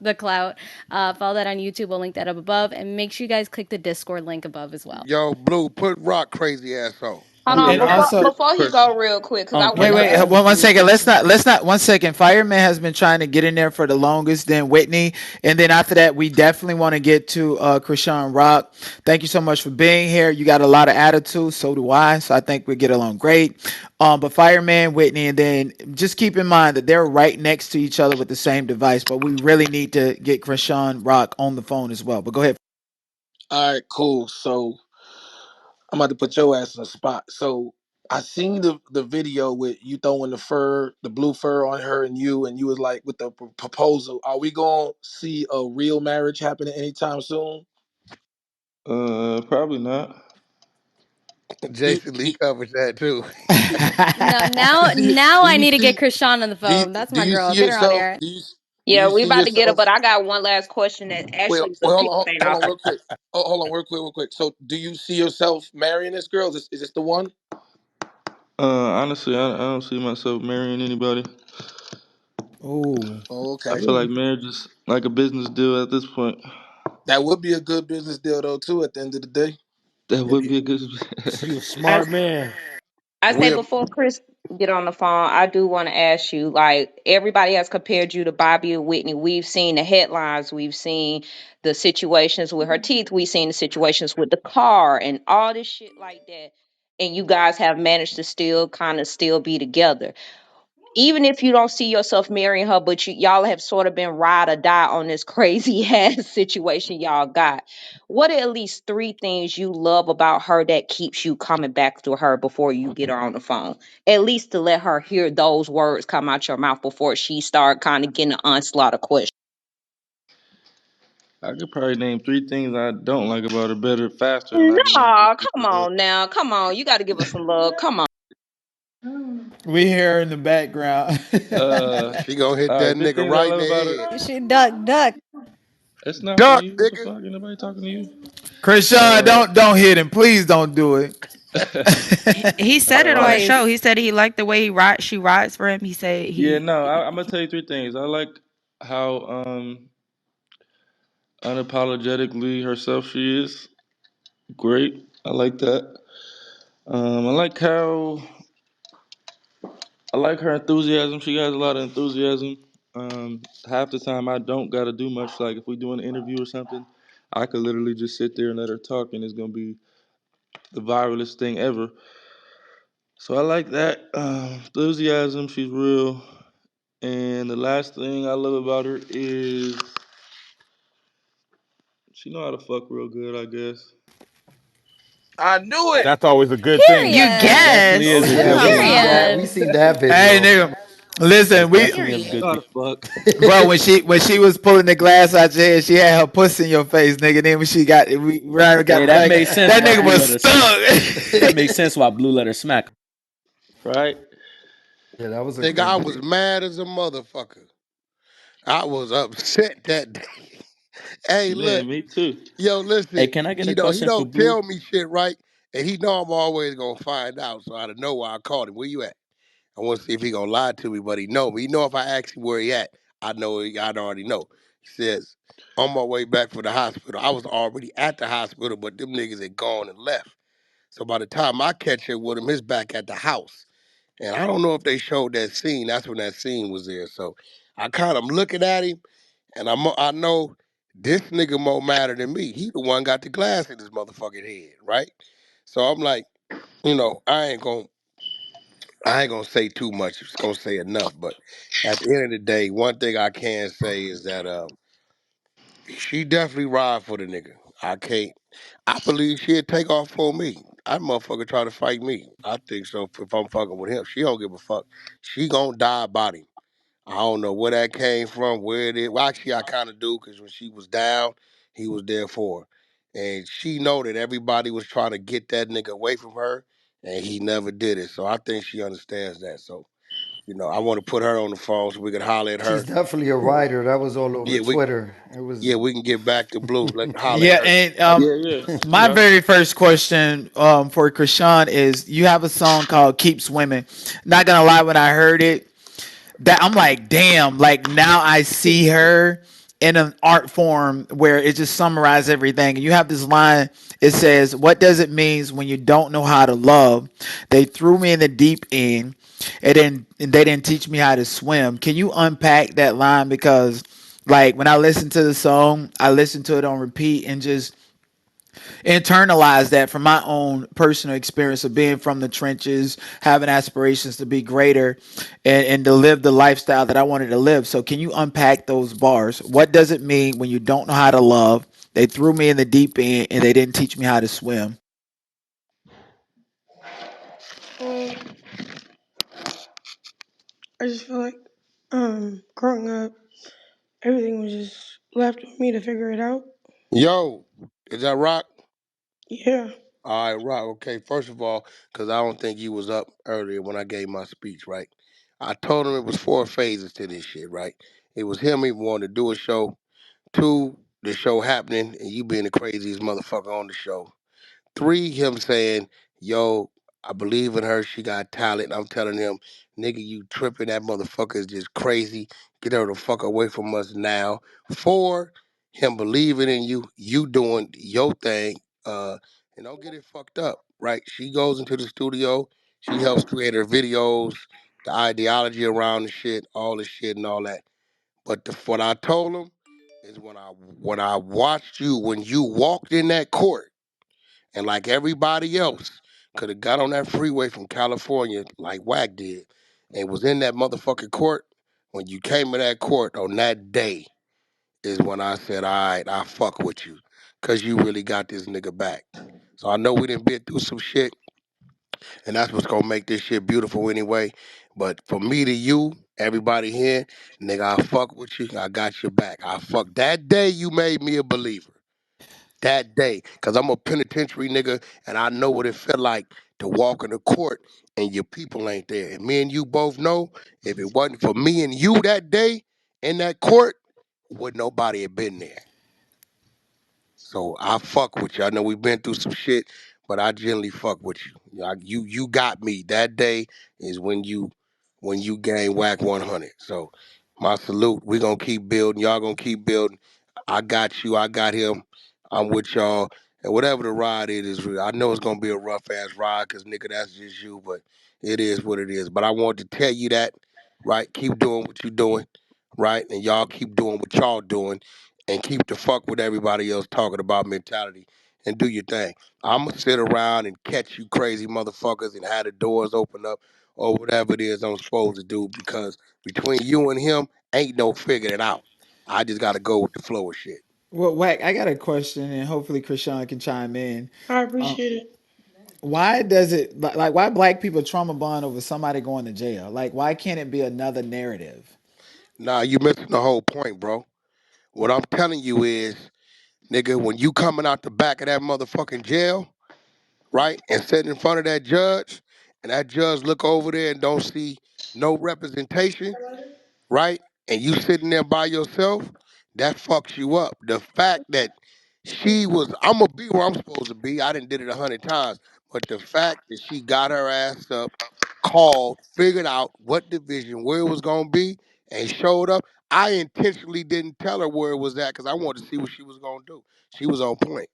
the Clout. Follow that on YouTube. We'll link that up above. And make sure you guys click the Discord link above as well. Yo, Blue, put Rock crazy ass on. Hold Yeah, on, And Rock is a also, crazy before he person. go real quick, because I Um, wait, can wanted I to wait, ask. ask one you a second. question? Let's not, 1 second. Fireman has been trying to get in there for the longest, then Whitney. And then after that, we definitely want to get to Krishan Rock. Thank you so much for being here. You got a lot of attitude, so do I. So I think we get along great. But Fireman, Whitney, and then just keep in mind that they're right next to each other with the same device, but we really need to get Krishan Rock on the phone as well. But go ahead. All right, cool. So I'm about to put your ass in the spot. So I seen the video with you throwing the fur, the blue fur on her and you was like with the proposal. Are we gonna see a real marriage happening anytime soon? Probably not. Do, Jason Lee do, covers that too. do, No, now, do you now do I you need to get see Krishan on the do you phone. That's do my you girl. see Get her on yourself here. do Yeah, you we see about to get it, yourself but I got one last question that wait, actually some wait people ain't hold off. on real quick. Oh, hold on real quick. So do you see yourself marrying this girl? Is this the one? Honestly, I don't see myself marrying anybody. Ooh. Oh, I okay. feel like marriage is like a business deal at this point. That would be a good business deal though too at the end of the day. That would be a good. You a I, smart man. I say We're before Chris get on the phone, I do want to ask you, like everybody has compared you to Bobby and Whitney. We've seen the headlines, we've seen the situations with her teeth, we've seen the situations with the car and all this shit like that. And you guys have managed to still kind of still be together, even if you don't see yourself marrying her, but y'all have sort of been ride or die on this crazy ass situation y'all got. What are at least three things you love about her that keeps you coming back to her before you get her on the phone? At least to let her hear those words come out your mouth before she start kind of getting an onslaught of questions. I could probably name three things I don't like about her better faster than I can name three No, things come I love. on now. Come on. You got to give us some love. Come on. We hear in the background. Uh, she gonna hit all that right, three nigga things I right in love the about her. head. She duck, duck. It's not for Duck, you. What the nigga. fuck? Ain't nobody talking to you. Krishan, Uh, don't hit him. Please don't do it. He said all it on the right. show. He Twice. said he liked the way he rides. She rides for him. He said Yeah, he. no, I'm gonna tell you three things. I like how unapologetically herself she is. Great. I like that. I like her enthusiasm. She has a lot of enthusiasm. Half the time I don't gotta do much. Like if we do an interview or something, I could literally just sit there and let her talk, and it's gonna be the viralest thing ever. So I like that enthusiasm. She's real. And the last thing I love about her is she know how to fuck real good. I guess. I knew it. That's always a good thing. You That Period. definitely guess. Oh is a yeah, good I Yeah, thing. know. We Period. seen that hey video. nigga, listen, That's we definitely a She good Period. know how thing. to fuck. bro when she was pulling the glass out your head, she had her pussy in your face, nigga. Then when she got we Ryan got Hey, that back, made sense that why nigga Blue was let her. That stuck. makes sense why Blue let her smack. Right? Yeah, that was a Nigga, good I was video. mad as a motherfucker. I was upset that day. Hey, look, Man, me too. yo, Hey, listen. can I get a He question for don't Blue? tell me shit right, and he know I'm always gonna find out. So out of nowhere, I called him. Where you at? I want to see if he gonna lie to me, but he know me. He know if I ask him where he at, I know I already know. He says, on my way back from the hospital. I was already at the hospital, but them niggas had gone and left. So by the time I catch up with him, he's back at the house. And I don't know if they showed that scene. That's when that scene was there. So I kind of looking at him, and I know this nigga more madder than me. He the one got the glass in his motherfucking head, right? So I'm like, I ain't gonna say too much. Just gonna say enough. But at the end of the day, one thing I can say is that she definitely ride for the nigga. I can't. I believe she'd take off for me. that motherfucker try to fight me. I think so. If I'm fucking with him, she don't give a fuck. She gonna die about him. I don't know where that came from, where it is. Well, actually, I kind of do because when she was down, he was there for her, and she know that everybody was trying to get that nigga away from her, and he never did it. So I think she understands that. So I want to put her on the phone so we can holler at She's her. definitely a writer. That was all over Yeah, we Twitter. It yeah was. we can get back to blue. Let holler at Yeah, her. and Yeah, yeah. my Yep. very first question for Krishan is: you have a song called "Keep Swimming." Not gonna lie, when I heard it, that I'm like, damn, like now I see her in an art form where it just summarizes everything. And you have this line, it says, "What does it mean when you don't know how to love? They threw me in the deep end and they didn't teach me how to swim." Can you unpack that line? Because like when I listen to the song, I listen to it on repeat and just internalize that from my own personal experience of being from the trenches, having aspirations to be greater and to live the lifestyle that I wanted to live. So, can you unpack those bars? What does it mean when you don't know how to love? They threw me in the deep end and they didn't teach me how to swim. Um, I just feel like growing up, everything was just left on me to figure it out. Yo, is that Rock? Yeah. All right, Rock. Okay, first of all, because I don't think you was up earlier when I gave my speech, right? I told him it was four phases to this shit, right? It was him even wanting to do a show. Two, the show happening and you being the craziest motherfucker on the show. Three, him saying, "Yo, I believe in her. She got talent." I'm telling him, "Nigga, you tripping. That motherfucker is just crazy. Get her the fuck away from us now." Four, him believing in you. You doing your thing. And don't get it fucked up, right? She goes into the studio. She helps create her videos, the ideology around the shit, all the shit and all that. But what I told him is when I watched you when you walked in that court and like everybody else could have got on that freeway from California like WACK did and was in that motherfucking court, when you came in that court on that day is when I said, all right, I fuck with you. Cause you really got this nigga back. So I know we done been through some shit, and that's what's gonna make this shit beautiful anyway. But for me to you, everybody here, nigga, I fuck with you. I got your back. I fuck that day you made me a believer that day, because I'm a penitentiary nigga and I know what it felt like to walk in the court and your people ain't there. And me and you both know if it wasn't for me and you that day in that court, would nobody have been there. So I fuck with you. I know we've been through some shit, but I generally fuck with you. You got me. That day is when you gain whack 100. So my salute. We gonna keep building. Y'all gonna keep building. I got you. I got him. I'm with y'all. And whatever the ride is, I know it's gonna be a rough ass ride, cause nigga, that's just you. But it is what it is. But I wanted to tell you that, right? Keep doing what you doing, right? And y'all keep doing what y'all doing and keep the fuck with everybody else talking about mentality and do your thing. I'm gonna sit around and catch you crazy motherfuckers and have the doors open up or whatever it is I'm supposed to do, because between you and him ain't no figuring it out. I just gotta go with the flow of shit. Well, Wack, I got a question, and hopefully Krishan can chime in. I Uh, appreciate it. why does it like why black people trauma bond over somebody going to jail? Like, why can't it be another narrative? Nah, you missing the whole point, bro. What I'm telling you is, nigga, when you coming out the back of that motherfucking jail, right, and sit in front of that judge, and that judge look over there and don't see no representation, right? And you sitting there by yourself, that fucks you up. The fact that I'm gonna be where I'm supposed to be. I done did it 100 times, but the fact that she got her ass up, called, figured out what division, where it was gonna be, and showed up. I intentionally didn't tell her where it was at because I wanted to see what she was gonna do. She was on point.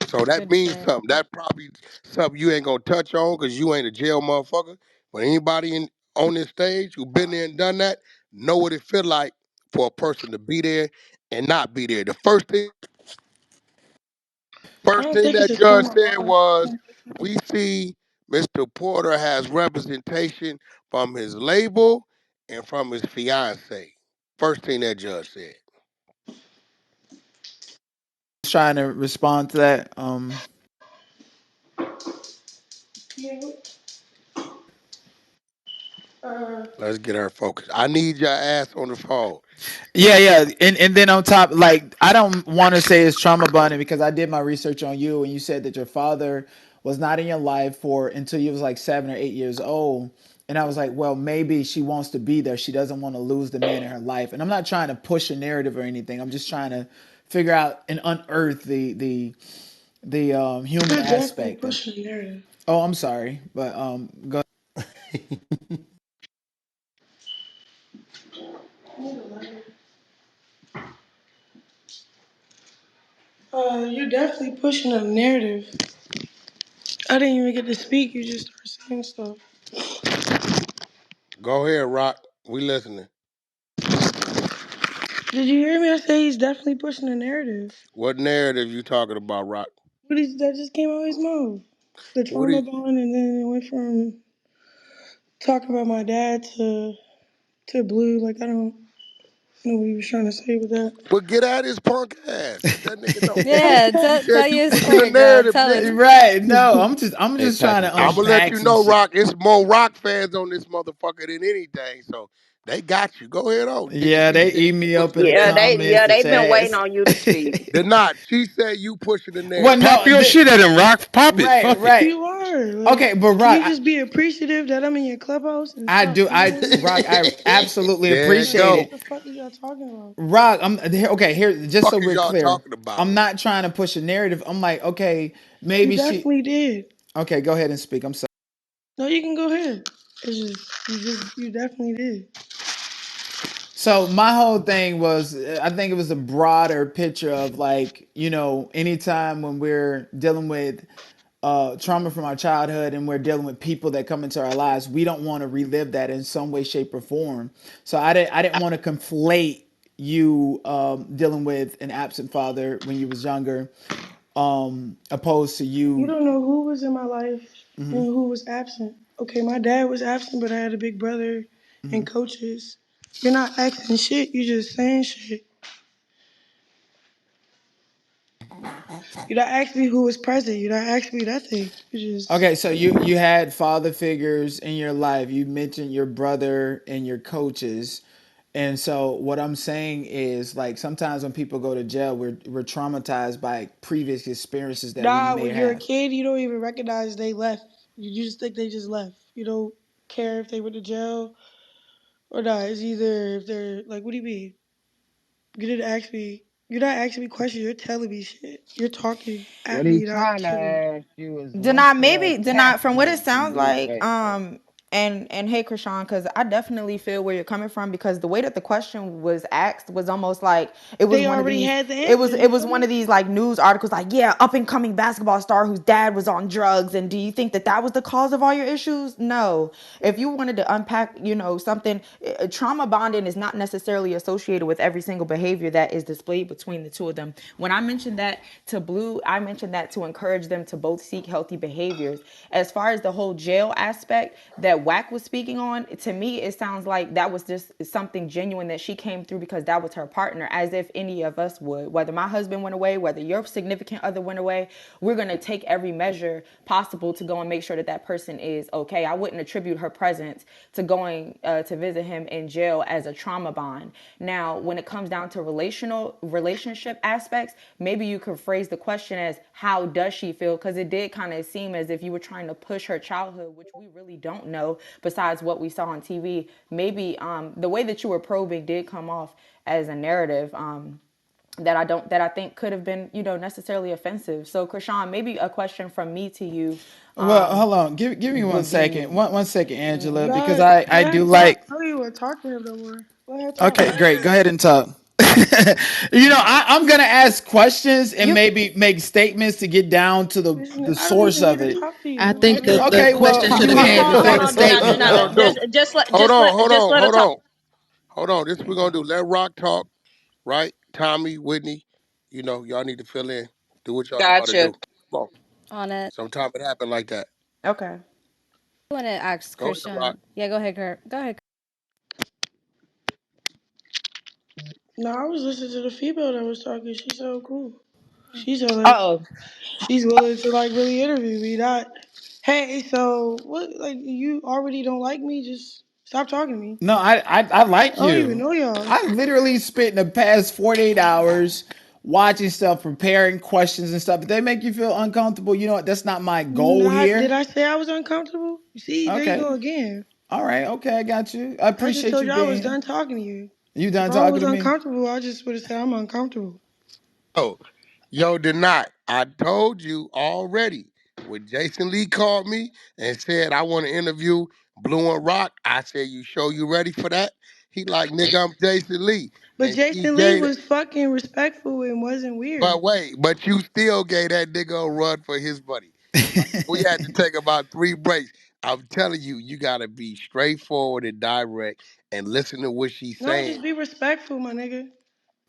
So that Good means shit. something. That probably something you ain't gonna touch on because you ain't a jail motherfucker. But anybody on this stage who been there and done that know what it feel like for a person to be there and not be there. The first thing I first don't thing think it's that a judge trauma said bond. was, "We see Mr. Porter has representation from his label and from his fiance." First thing that judge said. Trying to respond to that. Yeah. Uh, Let's get her focused. I need your ass on the phone. Yeah, yeah, and then on top, like I don't want to say it's trauma bonding because I did my research on you, and you said that your father was not in your life for until you was like 7 or 8 years old, and I was like, well, maybe she wants to be there. She doesn't want to lose the man in her life, and I'm not trying to push a narrative or anything. I'm just trying to figure out and unearth the human you're definitely aspect of. pushing the narrative. Oh, I'm sorry, but go. You're definitely pushing a narrative. I didn't even get to speak. You just started saying stuff. Go ahead, Rock. We listening. Did you hear me? I say he's definitely pushing a narrative. What narrative you talking about, Rock? That just came out of his mouth. The What trauma is? bond, and then it went from talking about my dad to Blue. Like I don't know what he was trying to say with that. But get at his punk ass. Let that nigga know. Yeah, He tell said you your pushing the story, girl. narrative, Tell nigga. it. Right? No, I'm Hey, just trying Pappy, to I'm gonna let unpack you some know, shit. Rock. It's more Rock fans on this motherfucker than anything. So they got you. Go ahead on. Yeah, She they said eat you me up pushing in the the Yeah, narrative. comments, the they've been waiting chats. on you to speak. They're not. She said you pushing the Well, narrative. Pop no, your shit at him, Rock. Pop it. right, Fuck it. right. You are like, Okay, but can Rock, you just be appreciative that I'm in your clubhouse and I stop do, I playing with me? Rock, I absolutely There you appreciate Like, what go. it. the fuck is y'all talking about? Rock, I'm okay. Here, just so Fuck is we're y'all clear, talking about? I'm not trying to push a narrative. I'm like, okay, You maybe she. definitely did. Okay, go ahead and speak. I'm sorry. No, you can go ahead. You definitely did. So my whole thing was, I think it was a broader picture of like, anytime when we're dealing with trauma from our childhood and we're dealing with people that come into our lives, we don't want to relive that in some way, shape, or form. So I didn't want to conflate you dealing with an absent father when you was younger, opposed to You you. don't know who was in my life and who was absent. Okay, my dad was absent, but I had a big brother and coaches. You're not asking shit. You just saying shit. You're not asking me who was present. You're not asking me nothing. You just Okay, so you had father figures in your life. You mentioned your brother and your coaches. And so what I'm saying is like sometimes when people go to jail, we're traumatized by previous experiences that we nah. may When you're a have. kid, you don't even recognize they left. You just think they just left. You don't care if they went to jail or not. It's either if they're like, what do you mean? You didn't ask me. You're not asking me questions. You're telling me shit. You're talking at What he me, not trying to to me. ask you is what's Denai, your maybe Denai, from what it attachment to sounds like, Blueface? and hey, Krishan, because I definitely feel where you're coming from because the way that the question was asked was almost like it was They one of already these, had the it answer. was You it was feel one me? of these like news articles, like yeah, up and coming basketball star whose dad was on drugs, and do you think that that was the cause of all your issues? No. If you wanted to unpack, something, trauma bonding is not necessarily associated with every single behavior that is displayed between the two of them. When I mentioned that to Blue, I mentioned that to encourage them to both seek healthy behaviors. As far as the whole jail aspect that WACK was speaking on, to me, it sounds like that was just something genuine that she came through because that was her partner, as if any of us would. Whether my husband went away, whether your significant other went away, we're going to take every measure possible to go and make sure that that person is okay. I wouldn't attribute her presence to going to visit him in jail as a trauma bond. Now, when it comes down to relationship aspects, maybe you could phrase the question as how does she feel? Because it did kind of seem as if you were trying to push her childhood, which we really don't know besides what we saw on TV. Maybe the way that you were probing did come off as a narrative. That I think could have been necessarily offensive. So Krishan, maybe a question from me to you Well, hold on. Give me one would second. be. One second, Angela, because God, I let do talk. like. I don't even want to talk to him no more. Let her talk. Okay, great. Go ahead and talk. I'm gonna ask questions and You maybe make statements to get down to the I don't source even need of to it. talk to I you. think Like, the, what? the Okay, question well, should you have here came to Hold make before a the on, do not, This do question. statement. we not. gonna do. Just let her Hold talk. on. Hold on. This we gonna do. Let Rock talk, right? Tommy, Whitney, y'all need to fill in. Do what y'all know how to Gotcha. do. Come on. On it. Sometimes it happen like that. okay. I want to ask Go ahead, Rock. Christian. Yeah, go ahead, Kurt. Go ahead. No, I was listening to the female that was talking. She's so cool. She's like Oh, she's willing to like really interview me, not. Hey, so what? Like, you already don't like me? Just stop talking to me. No, I I like don't even you. know y'all. I literally spent the past 48 hours watching stuff, preparing questions and stuff. If they make you feel uncomfortable, you know what? That's not my goal Not did here. I say I was uncomfortable? See, there you Okay. go again. All right. Okay. I got you. I I just appreciate told you you I was being. done talking to you. You If done I talking was to me? uncomfortable, I just would have said I'm uncomfortable. Oh, yo, did not. I told you already. When Jason Lee called me and said I want to interview Blue and Rock, I said, "You sure you ready for that?" He like, "Nigga, I'm Jason Lee," But and she Jason Lee gave it. was fucking respectful and wasn't But weird. wait, but you still gave that nigga a run for his money. Like we had to take about 3 breaks. I'm telling you, you gotta be straightforward and direct and listen to what she's No, saying. just be respectful, my nigga.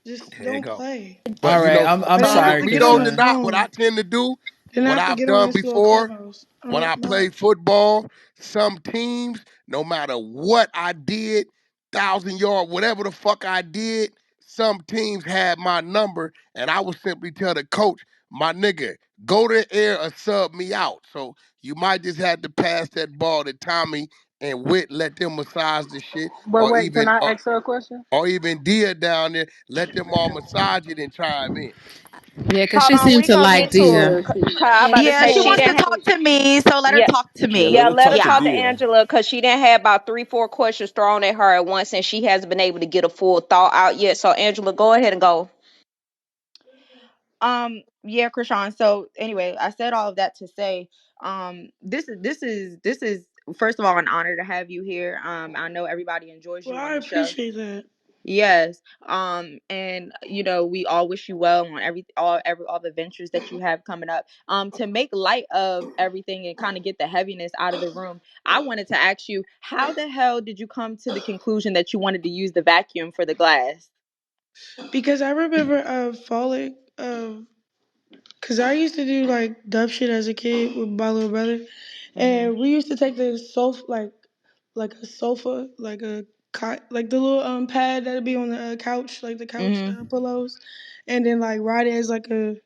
Just There you don't go. play. But All you right. know, I'm But then I sometimes have if sorry, to we get on go this to Krishan. not what I phone. tend to do, Then I what have to I've get on done this little before, clubhouse. when I Nah. played football, some teams, no matter what I did, 1,000 yard, whatever the fuck I did, some teams had my number, and I would simply tell the coach, my nigga, go to the air or sub me out. So you might just have to pass that ball to Tommy and Wit, let them massage the shit, But or wait, can even I or, ask her a question? or even Dia down there, let them all massage it and chime in. Yeah, because Hold she on, seemed we to gonna like get to Dia. it. Yeah, she. I Yeah, about to she's Yeah, say she she wants to didn't. talk to me, so let her Yeah, talk to Yeah, let yeah. me. her Let her talk to Yeah. talk to Dia. Angela because she didn't have about 3, 4 questions thrown at her at once, and she hasn't been able to get a full thought out yet. So Angela, go ahead and go. Yeah, Krishan. So anyway, I said all of that to say, this is first of all an honor to have you here. I know everybody enjoys Well, you on I the show. appreciate that. Yes. And we all wish you well on all the ventures that you have coming up. To make light of everything and kind of get the heaviness out of the room, I wanted to ask you, how the hell did you come to the conclusion that you wanted to use the vacuum for the glass? Because I remember falling cause I used to do like dumb shit as a kid with my little brother, Mhm. and we used to take the sofa like a sofa like a cot like the little pad that'd be on the couch like the couch Mhm. pillows, and then like ride it as like a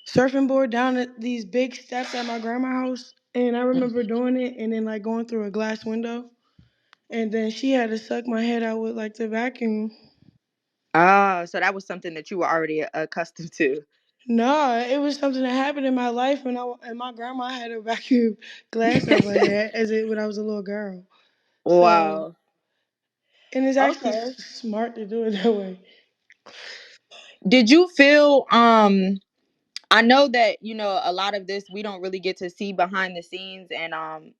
surfing board down at these big steps at my grandma's house. And I remember doing it and then like going through a glass window, and then she had to suck my head out with like the vacuum. Ah, so that was something that you were already accustomed to. No, it was something that happened in my life and my grandma had a vacuum glass out my head as it when I was a little girl. So, Wow. and it's actually Okay. smart to do it that way. Did you feel I know that a lot of this we don't really get to see behind the scenes, and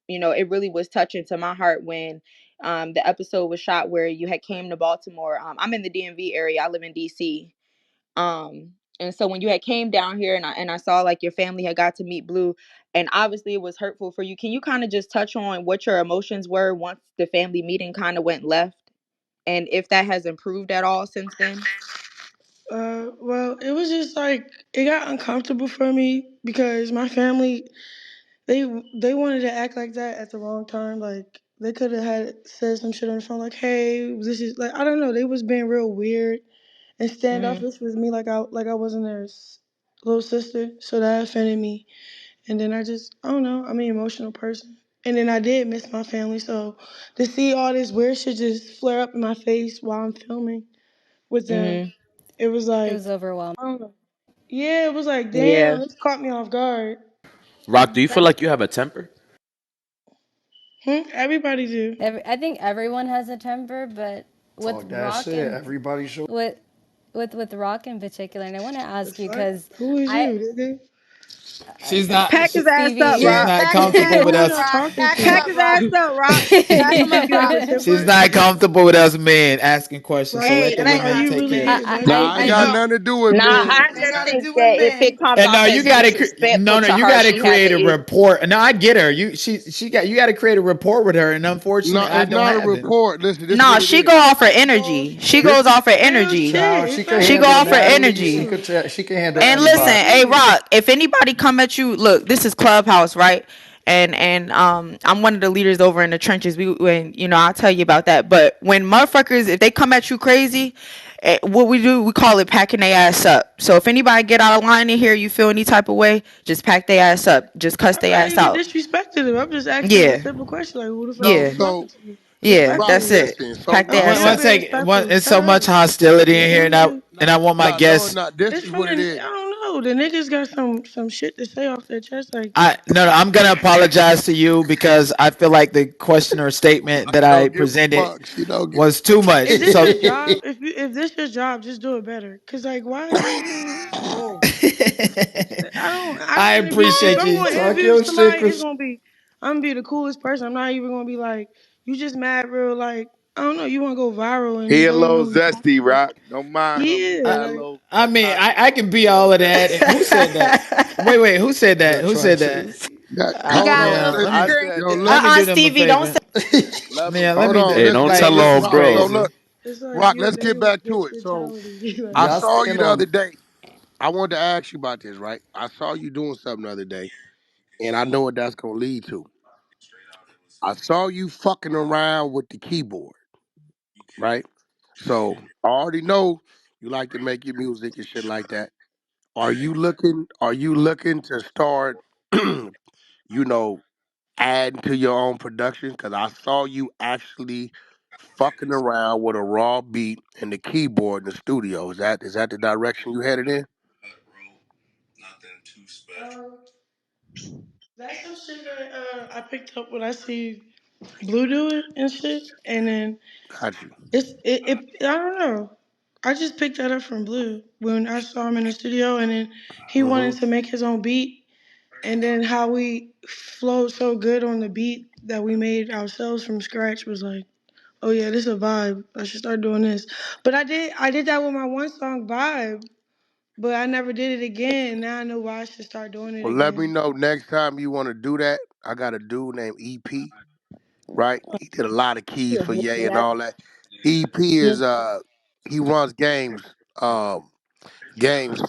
it really was touching to my heart when the episode was shot where you had came to Baltimore. I'm in the DMV area. I live in DC. And so when you had came down here, and I saw like your family had got to meet Blue, and obviously it was hurtful for you. Can you kind of just touch on what your emotions were once the family meeting kind of went left, and if that has improved at all since then? Well, it was just like it got uncomfortable for me because my family they they wanted to act like that at the wrong time. Like they could have had said some shit on the phone like, "Hey, this is like I don't know." They was being real weird and Mm-hmm. standoffish with me, like I wasn't their little sister. So that offended me. And then I don't know, I'm an emotional person. And then I did miss my family. So to see all this weird shit just flare up in my face while I'm filming with them, Mm-hmm. it was it like, was overwhelming. I don't know. Yeah, it was like, Yeah. damn, this caught me off guard. Rock, do you feel like you have a temper? Everybody do. I think everyone has a temper, but with Talk that rock shit. and Everybody should. with with rock in particular, and I want to The ask you fuck? because Who is I, you, nigga? She's not. Pack his ass up, Stevie, She's Yeah, Rock. not pack his comfortable ass with Who is up, y'all us. Rock. talking Pack him Pack to? up, his Rock. ass up, Rock. Pack him Yeah. up, You have Rock. a She's temper? not comfortable with us men asking questions. So Hey, let the it So ain't are women you nothing, take really care. man. like, Nah, I ain't got No, nothing to do with Nah, men. I ain't just got to think do with that if it men. comes And no, off you as gotta disrespectful no, to you her, gotta she has create an a issue. report. No, I get her. You gotta create a rapport with her, and No, unfortunately, I it's don't not a have it. report. Listen, this is No, what it she is. go off her energy. She This goes off her real energy. Nah, shit? she It's could She like, go handle off her Natalie. energy. She can handle And that's listen, real anybody. hey shit. Rock, if anybody come at you, look, this is Clubhouse, right? And I'm one of the leaders over in the trenches. I'll tell you about that. But when motherfuckers, if they come at you crazy, What we do, we call it packing their ass up. So if anybody get out of line in here, you feel any type of way, just pack their ass up. Just cuss I'm their not ass even out. disrespecting them. I'm just asking them a Yeah, simple question like, who the fuck is So yeah, you talking so to? yeah. Rock, That's Respectfully. it. listen. Pack their I'm ass still One up. being second. respectful. It's so Shut much up. hostility in Yeah, here, and nigga. I want my No, guests. no. This It's is from what it the, I is. don't know. The niggas got some shit to say off their chest. Like, I no, I'm gonna apologize to you because I feel like the question or statement that She I don't give a presented fuck. She don't give. was too much. is this So your job? If this your job, just do it better. Cause like, why is everything whoa? I don't. I I interview. If appreciate I'm you. going to Talk interview your shit, somebody, it's Chris. gonna be. I'm gonna be the coolest person. I'm not even gonna be like, you just mad real. Like, I don't know. You want to go viral and He you a don't even little know who you talking zesty, to. Rock. Don't mind him. He Yeah, I, got a like little I mean, I capacity. can be all of that. Who said that? Wait, who said that? Got Who said that? trenches. He Hold got a on. little Yeah, let me I Listen. ignorant. said Yo, that. let me do them a Stevie, don't say. favor. Love him. Yeah, let hold me on. Hey, don't Listen. like tell Listen. this on is Rock. bro. So crazy. look, it's like Rock. you a Let's get nigga with back bitch to it. So mentality. like, I Y'all saw you sticking the other on. day. I wanted to ask you about this, right? I saw you doing something the other day, and I know what that's gonna lead to. I saw you fucking around with the keyboard, right? So I already know you like to make your music and shit like that. Are you looking to start, you know, adding to your own production? Because I saw you actually fucking around with a raw beat and the keyboard in the studio. Is that the direction you headed in? um, that's some shit that I picked up when I see Blue do it and shit, and then Got you. it. I don't know. I just picked that up from Blue when I saw him in the studio, and then he Hmm. wanted to make his own beat, and then how we flowed so good on the beat that we made ourselves from scratch was like, oh yeah, this is a vibe. I should start doing this. But I did that with my one song vibe, but I never did it again. Now I know why I should start doing it Well, let me again. know next time you want to do that. I got a dude named EP, right? He did a lot of keys for Ye and all that. EP is he runs games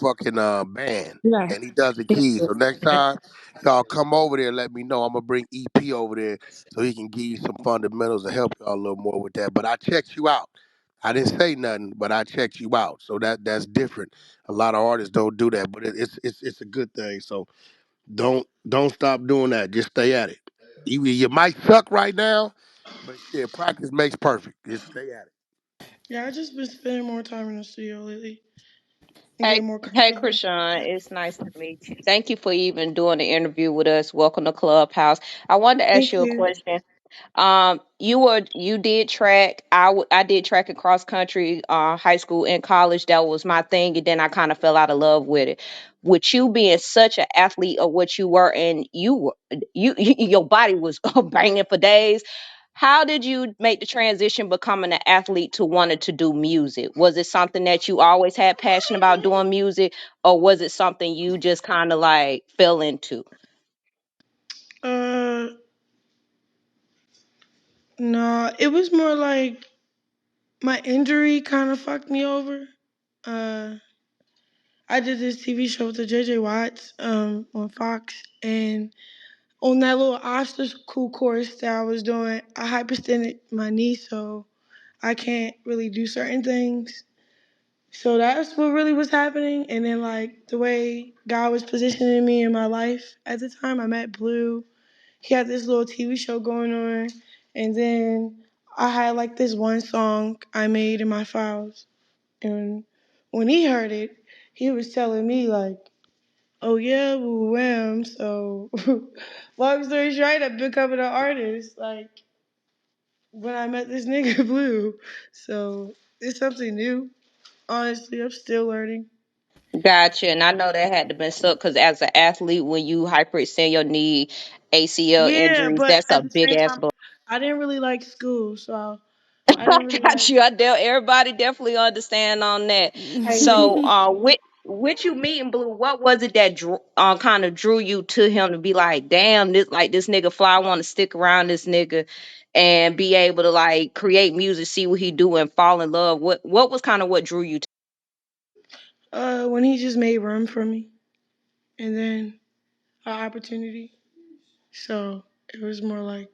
fucking band, and he does the keys. So next time y'all come over there, let me know. I'm gonna bring EP over there so he can give you some fundamentals to help y'all a little more with that. But I checked you out. I didn't say nothing, but I checked you out. So that's different. A lot of artists don't do that, but it's a good thing. So don't stop doing that. Just stay at it. You might suck right now, but shit, practice makes perfect. Just stay at it. Yeah, I just been spending more time in the studio lately and Hey, getting more hey, comfortable. Krishan, it's nice to meet you. Thank you for even doing the interview with us. Welcome to Clubhouse. I wanted to ask Thank you a you. question. You did track. I did track and cross country, high school and college. That was my thing, and then I kind of fell out of love with it. With you being such an athlete of what you were, and your body was banging for days. How did you make the transition becoming an athlete to wanting to do music? Was it something that you always had passion about doing music, or was it something you just kind of like fell into? Uh, no, it was more like my injury kind of fucked me over. Uh, I did this TV show with the JJ Watts on Fox, and on that little obstacle course that I was doing, I hyperextended my knee, so I can't really do certain things. So that's what really was happening. And then like the way God was positioning me in my life at the time, I met Blue. He had this little TV show going on, and then I had like this one song I made in my files. And when he heard it, he was telling me like, "Oh yeah, woo wham." So, long story short, I've been becoming an artist. Like when I met this nigga Blue, so it's something new. Honestly, I'm still learning. Gotcha. And I know that had to been suck because as an athlete, when you hyperextend your knee, ACL Yeah, injuries, but that's a at the big same ass time, blow. I didn't really like school, so I I didn't really got like. you. Everybody definitely understand on that. So, with you meeting Blue, what was it that kind of drew you to him to be like, damn, this nigga fly, I want to stick around this nigga and be able to like create music, see what he do, and fall in love. What was kind of what drew you to? When he just made room for me, and then an opportunity. So it was more like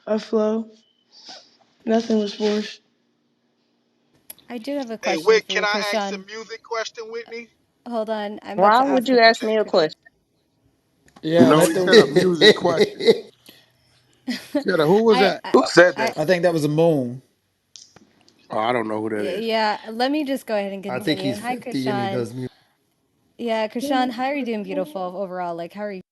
a flow. Nothing was forced. I do have a Hey, question Wick, for can you, I ask a Krishan. music question, Whitney? Hold on, I'm about Why to would ask a you ask question me a for you. question? Yeah, No, let he said a the. music question. Said a, who was I, that? I, Who said I, that? I think that was a moon. Oh, I don't know who that is. yeah. Let me just go ahead and I think continue. he's Hi, 50 and he Krishan. does music. Yeah, Krishan, how are you doing, beautiful overall? Like, how are you?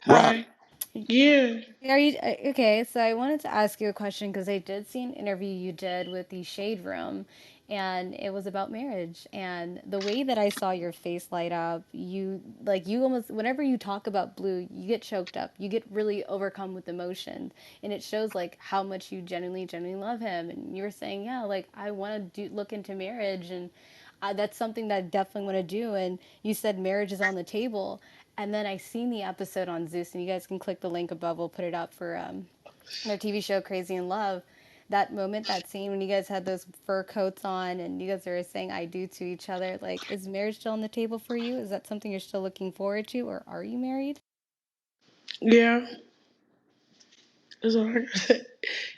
Rock. Hi. Yeah. Are you okay? So I wanted to ask you a question because I did see an interview you did with the Shade Room, and it was about marriage. And the way that I saw your face light up, you almost whenever you talk about Blue, you get choked up. You get really overcome with emotion, and it shows like how much you genuinely love him. And you were saying, yeah, like I want to do look into marriage, and that's something that I definitely want to do. And you said marriage is on the table. And then I seen the episode on Zeus, and you guys can click the link above. We'll put it up for their TV show Crazy in Love. That moment, that scene when you guys had those fur coats on and you guys were saying "I do" to each other. Like, is marriage still on the table for you? Is that something you're still looking forward to, or are you married? Yeah. That's all I gotta say.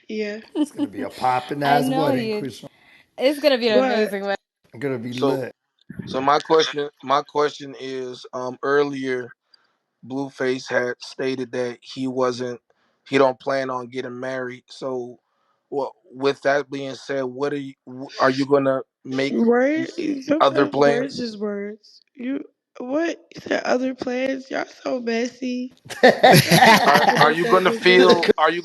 Yeah. It's going to be a poppin' I ass know wedding, you. Chris. It's gonna be an What? amazing one. Going to be So lit. so my question is earlier Blueface had stated that he don't plan on getting married. So well, with that being said, are you gonna make Word? other Sometimes words plans? is words. You what? You said other plans? Y'all so messy. Let's not Are talk are about you that gonna nigga. feel are you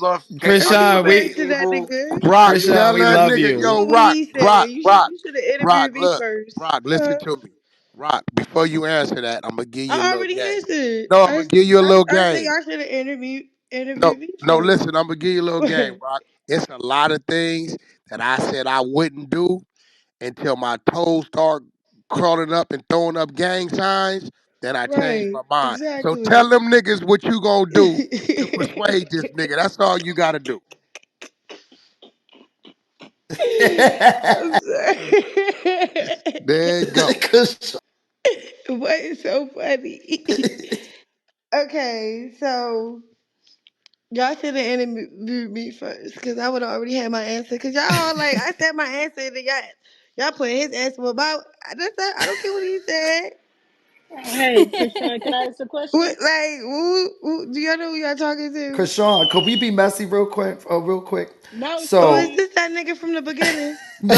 Don't be Krishan, gonna married we to be that able nigga. Rock, Krishan, tell we that love nigga, you. yo, What Rock, he Rock, said? Rock, You should have Rock, interviewed me look, first. Rock, listen to me. Rock, before you answer that, I'm gonna give you a I little already game. answered. No, I'm gonna give you a little I said game. y'all should have No, interviewed me no, first. listen, I'm gonna give you a little game, Rock. It's a lot of things that I said I wouldn't do until my toes start crawling up and throwing up gang signs. Then I changed Right. my mind. So tell Exactly. them niggas what you gonna do to persuade this nigga. That's all you gotta do. I'm sorry. There you go. What is so funny? Okay, so y'all should have interviewed me first, cause I would have already had my answer. Cause y'all all like, I said my answer, and then y'all put his answer about. I don't care what he said. Hey, Krishan, can I ask a What, question? like, do y'all know who y'all talking to? Krishan, could we be messy real quick? Real quick. No, Oh, sir. is So, this that nigga from the beginning? no,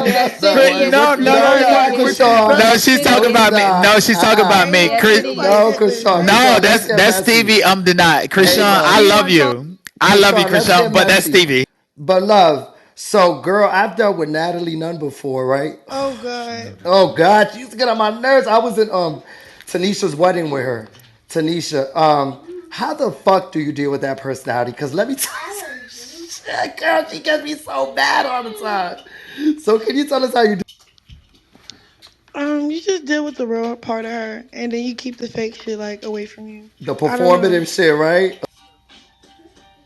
Yes, that's it not Wait, what. what No, you no, yes no, say? it No, no. Wait, what is. you Krishan. No, say? Yes she's it No, talking it's about is. me. No, not. she's talking about me. Ain't Yes it nobody No, said is. that. Krishan, No, Krishan, let's that's get that's messy. Stevie. Deny Hey, Krishan. look, I Krishan, you love want to talk? you. I love you, Krishan, let's get Krishan. But that's messy. Stevie. But love, so girl, I've dealt with Natalie Nunn before, right? Oh God. Oh God, she used to get on my nerves. I was in Tanisha's wedding with her. Tanisha, how the fuck do you deal with that personality? Because let me tell you, girl, she gets me so mad all the time. So can you tell us how you do You just deal with the real part of her, and then you keep the fake shit like away from you. the I don't know. performative shit, right?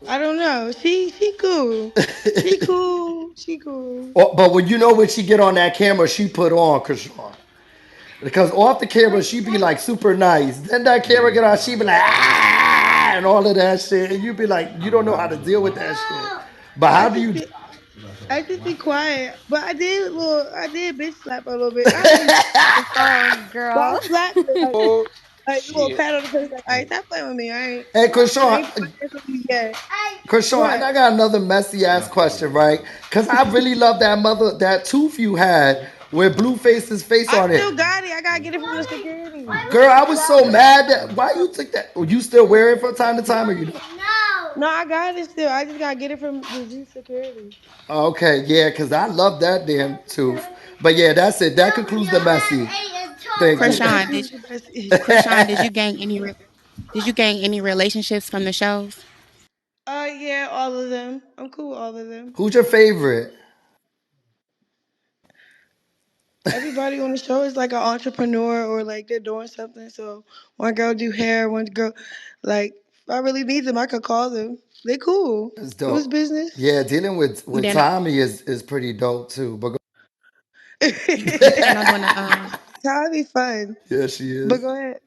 I don't know. She cool. She cool. She cool. But when you know when she get on that camera, she put on Krishan. Because off the camera, she be like super nice. Then that camera get on, she be like, ah, and all of that shit. And you be like, you don't know how to deal with that shit. But I how do just you be I just be quiet. But I did bitch slap her a little bit. Not really Oh but I girl. slapped her Oh like a little shit. pat on the face like, all right, stop playing with me. Hey, I ain't put my Krishan, hands on you yet. Krishan, and What? I got another messy ass question, right? Because I really love that tooth you had with Blueface's face I on it. still got it. I gotta get it from the security. It's Girl, in I the was so closet. mad that why you took that? You still wear it from time to time, or you don't? No, I got it still. I just gotta get it from the zoo security. Okay, yeah, because I love that damn tooth. But yeah, that's it. That concludes the messy. Thank you. That Krishan, shit did was the best. Krishan, did you gain any relationships from the shows? Yeah, all of them. I'm cool with all of them. Who's your favorite? Everybody on the show is like an entrepreneur or like they're doing something. So one girl do hair, one girl like if I really need them, I could call them. They cool. It's It was dope. business. Yeah, dealing You with did not, Tommy is pretty dope too. But you plan on doing a That'd be fun. yeah, she But is. go ahead.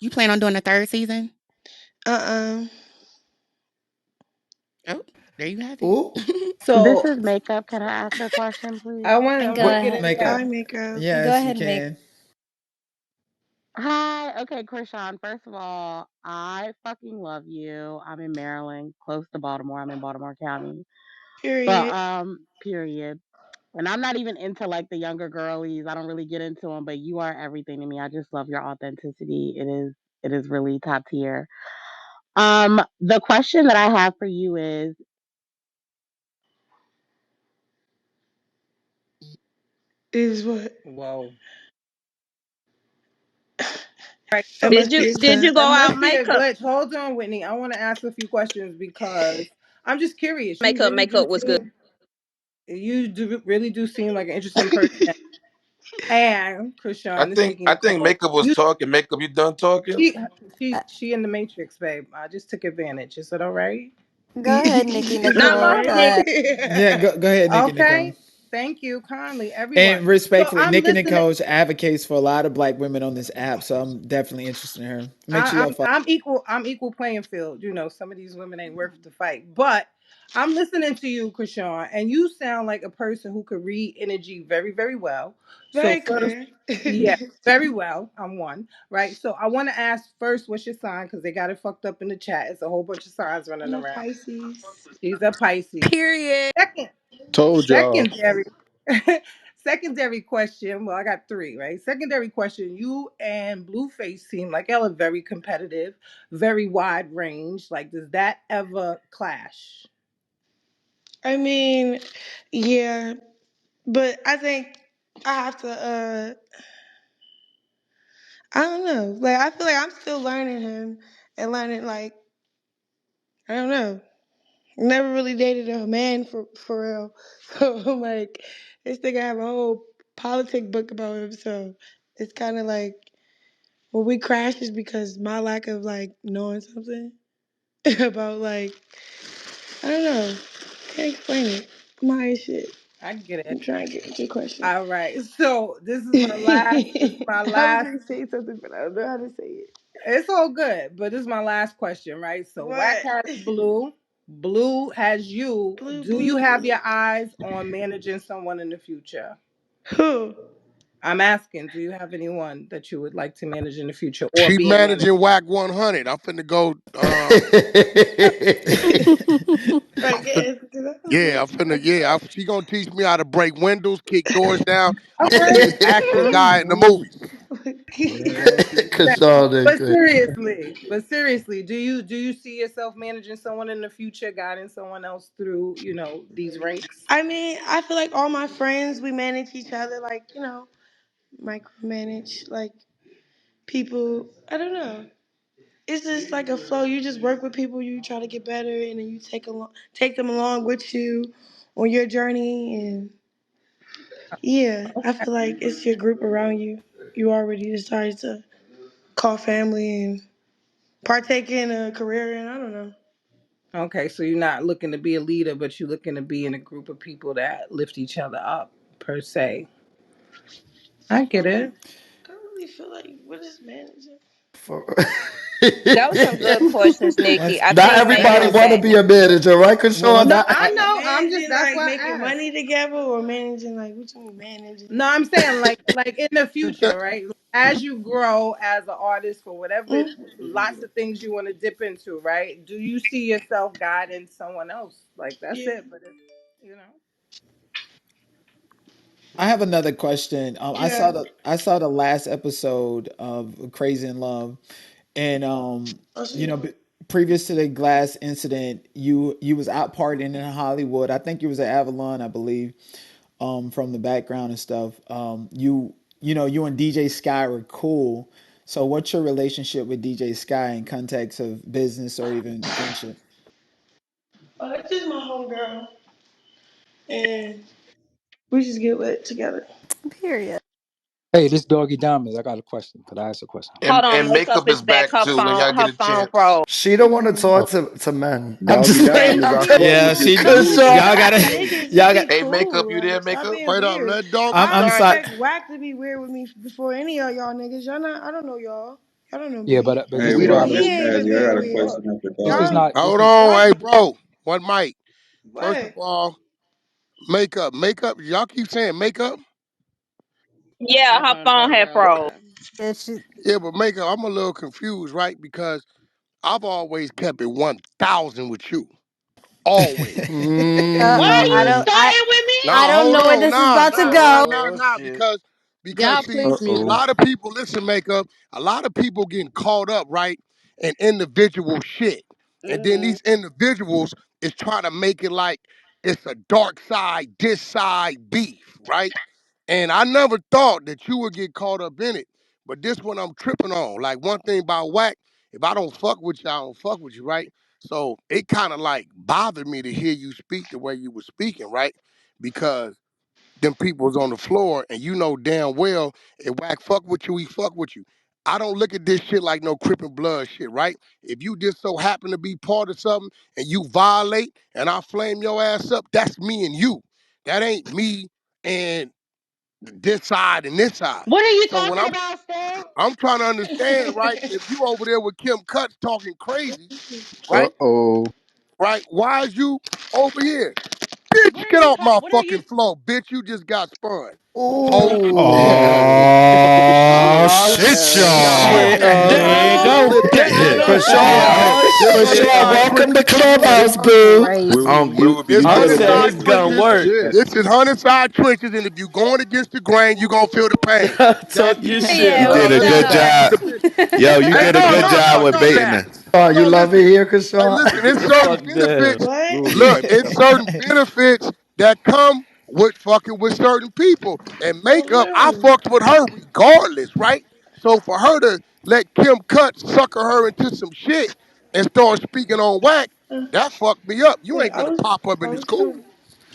you plan on doing a third season? Uh-uh. Oh. There you have it. Ooh. This So is makeup. Can I ask a question, please? I Go want to What get ahead. it makeup? Hi, back. makeup. Go Yes, you ahead, make. can. Hi. Okay, Krishan. First of all, I fucking love you. I'm in Maryland, close to Baltimore. I'm in Baltimore County. But Period. period. And I'm not even into like the younger girlies. I don't really get into them, but you are everything to me. I just love your authenticity. It is really top tier. The question that I have for you Is what? Whoa. Right. That So Did must you be a did you sign. go that out must be a makeup? glitch. Hold on, Whitney. I want to ask a few questions because I'm just curious. You Makeup really do makeup was good. seem you do really do seem like an interesting person. And Krishan, this Nikki I think Nicole. makeup was You talking. Makeup, you done talking? she Uh, she in the Matrix, babe. I just took advantage. Is that all right? Go ahead, Nikki Is Now that go Nicole. ahead, Go right? Nikki. ahead. Yeah, go ahead, Nick and Nicole. Okay. Thank you kindly, everyone. And So respectfully, I'm Nick and listening. Nicole advocates for a lot of black women on this app, so I'm definitely interested in her. Make sure y'all follow. I'm equal. I'm equal playing field. You know, some of these women ain't worth the fight. But I'm listening to you, Krishan, and you sound like a person who could read energy very, very well. So Very first, clear. yeah, very well. I'm one, right? So I want to ask first, what's your sign? Because they got it fucked up in the chat. It's a whole bunch of signs running I'm a around. Pisces. She's a Pisces. period. Second, Told y'all. secondary, secondary question. Well, I got three, right? Secondary question. You and Blueface seem like y'all are very competitive, very wide range. Like, does that ever clash? I mean, yeah, but I think I have to. I don't know. Like I feel like I'm still learning him and learning. Like I don't know. Never really dated a man for real. So I'm like, this thing I have a whole politic book about him. So it's kind of like when we crash is because my lack of like knowing something about like I don't know. Can't explain it. My shit. I get I'm it. trying to get into your question. All right. So this is my last. This is my I was last. gonna say something, but I don't know how to say it. It's all good, but this is my last question, right? So WAC What? has Blue. Blue has you. Blue, Do you blue, have blue. your eyes on managing someone in the future? Who? I'm asking, do you have anyone that you would like to manage in the future or She being managed? managing WAC 100. I'm finna go. Right, I'm get finna, answer to that. yeah, I'm finna. Yeah, she gonna teach me how to break windows, kick doors down. I'm finna be Okay. this action guy in the I'm movies. But Kashawn, seriously, do you see yourself managing someone in the future, guiding someone else through, these ranks? I mean, I feel like all my friends, we manage each other, like, micromanage, like, people. I don't know. It's just like a flow. You just work with people, you try to get better, and then you take them along with you on your journey. And yeah, I feel like it's your group around you. You already decided to call family and partake in a career, and I don't know. Okay, so you're not looking to be a leader, but you're looking to be in a group of people that lift each other up, per se. I get it. I don't really feel like what is managing. For That was some good questions, Nikki. Once I not think let me everybody makeup want to got be it. a manager, right, Krishawn? once No, Not, I know. I'm just Managing that's like why I making asked. money together or managing like what you mean managing? No, I'm saying like in the future, right? As you grow as an artist for whatever Mm? lots of things you want to dip into, right? Do you see yourself guiding someone else? Like that's Yeah. it, but you know. I have another question. Yeah. I saw the last episode of Crazy in Love, and Oh you shit. know, previous to the glass incident, you was out partying in Hollywood. I think you was at Avalon, I believe, from the background and stuff. You and DJ Sky were cool. So, what's your relationship with DJ Sky in context of business or even friendship? Oh, that's just my homegirl. And we just get lit together. Period. Hey, this doggy diamonds. I got a question. Could I ask a question? Hold And on, makeup makeup is is back. back too when y'all get Her a phone chance. froze. she don't want to Oh, talk to men. I'm Doggy just Yeah, playing. Diamonds, I'm I just, fuck Yeah, with you she. too. Krishawn. Y'all Whack gotta, niggas just y'all be got. Hey, makeup, cool. you there, Like, stop makeup? being Wait up, weird. let doggy I I'm start. sorry. expect Whack to be weird with me before any of y'all niggas. Y'all not. I don't know y'all. Y'all don't know yeah, me. but Hey, this is He what not. up, he Miss ain't even Cassie? I being got a weird. Hold on. question after This is doggy. Y'all not. This Hold is on, y'all hey bro, one mic. First of What? all, makeup. Makeup. Y'all keep saying makeup. Yeah, Her her phone phone froze had real froze. bad. Yeah, she. Yeah, but makeup. I'm a little confused, right? Because I've always kept it 1,000 with you. Always. Uh Why oh. are I you don't. Mm. I. starting with I Nah, me? don't hold know where on. this is Nah, about to nah, nah, go. nah, Oh nah. shit. Because Y'all see, please a mute Uh-oh. her. lot of people listen, makeup. A lot of people getting caught up, right, in individual shit, and then Hmm. these individuals is trying to make it like it's a dark side, this side beef, right? And I never thought that you would get caught up in it. But this one I'm tripping on. Like one thing about whack, if I don't fuck with you, I don't fuck with you, right? So it kind of like bothered me to hear you speak the way you were speaking, right? Because them people was on the floor and you know damn well if whack fuck with you, he fuck with you. I don't look at this shit like no crip and blood shit, right? If you just so happen to be part of something and you violate and I flame your ass up, that's me and you. That ain't me and this side and this side. What are you So when talking about, Stan? I'm trying to understand, right? If you over there with Kim Cuts talking crazy, right? Uh-oh. Right? Why is you over here? Bitch, get off my What are you? fucking floor, bitch. You just got spun. Ho. Ooh. Oh Oh shit, shit. y'all. Here you go. Sit Oh down. Krishan, no! oh This shit. Homicide Welcome to Twitches Studio. Clubhouse, This boo. Where, where You would be this the I deal? said Homicide his gun Twitches. work. This is Homicide Twitches, and if you going against the grain, you gonna feel the pain. Talk That's your it. shit, you Yeah, So did we a let's Rock. got good get back to job. the that. business. Yo, you Hey, did a no, good no, job no, with no, baiting Dad. us. Oh, you No, love it listen. here, Hey, Krishan? listen. It's certain Fuck that. benefits. Where What? would be the Look, fight it's club? certain benefits that come with fucking with certain people. And Oh makeup, I no. fucked with her regardless, right? So for her to let Kim Cut sucker her into some shit and start speaking on whack, that fucked me up. You Yeah, ain't gonna pop up I in the was school. chilling.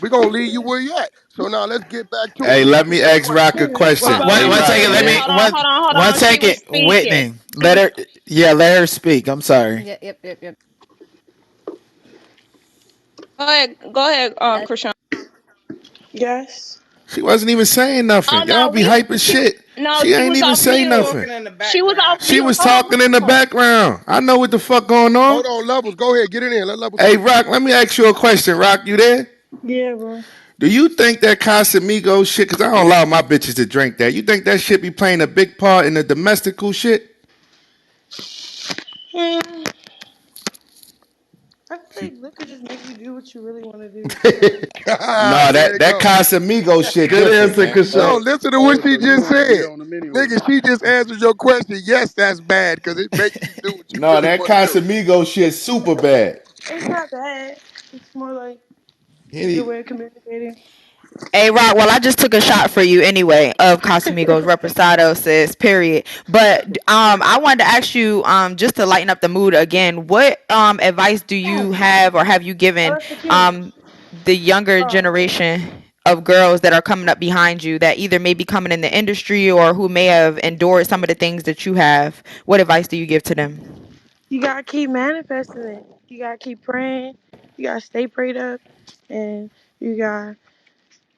We're gonna leave you where you at. So now let's get back to it. Hey, Let me let get me this ask question. Rock a Yeah. Well, question. hold Hey, on, One wait Rock, a second. let Let minute. me. me Hold one on. She second. was speaking. Whitney, She let was. her. Yeah, let her speak. I'm sorry. Yep. Yep. Yep. Yep. Go ahead, Uh, Krishan. Yes. She wasn't even saying Oh nothing. Y'all no, be hyping she shit. no, She she ain't was even off say She was mute. nothing. talking in the She was off background. She mute. was Hold talking in the on. background. I know what the fuck going on. Hold on, Levels. Go ahead, get it in. Let Levels Hey, speak. Rock, let me ask you a question. Rock, you there? Yeah, bro. Do you think that Casamigos shit, because I don't allow my bitches to drink that, you think that shit be playing a big part in the domestical shit? Hmm. I feel She like liquor just make you do what you really want to do. Ah, No, there that it go. Casamigos shit Good different, answer, man. No, Krishan. listen to what Oh, she so you just don't want to be said. on them anyways. Nigga, she just answered your question. Yes, that's bad because it makes you do what you No, really that want to do. Casamigos shit super bad. It's not bad. It's more like a good Any- way of communicating. Hey, Rock, well, I just took a shot for you anyway of Casamigos Reposado, sis, period. But I wanted to ask you, just to lighten up the mood again, what advice do you Oh, have or have you given that's the kid. um, the younger Oh, generation of girls that are coming up behind you that either may be coming in the industry or who may have endured some of the things that you have? What advice do you give to them? you gotta keep manifesting it. You gotta keep praying. You gotta stay prayed up, and you gotta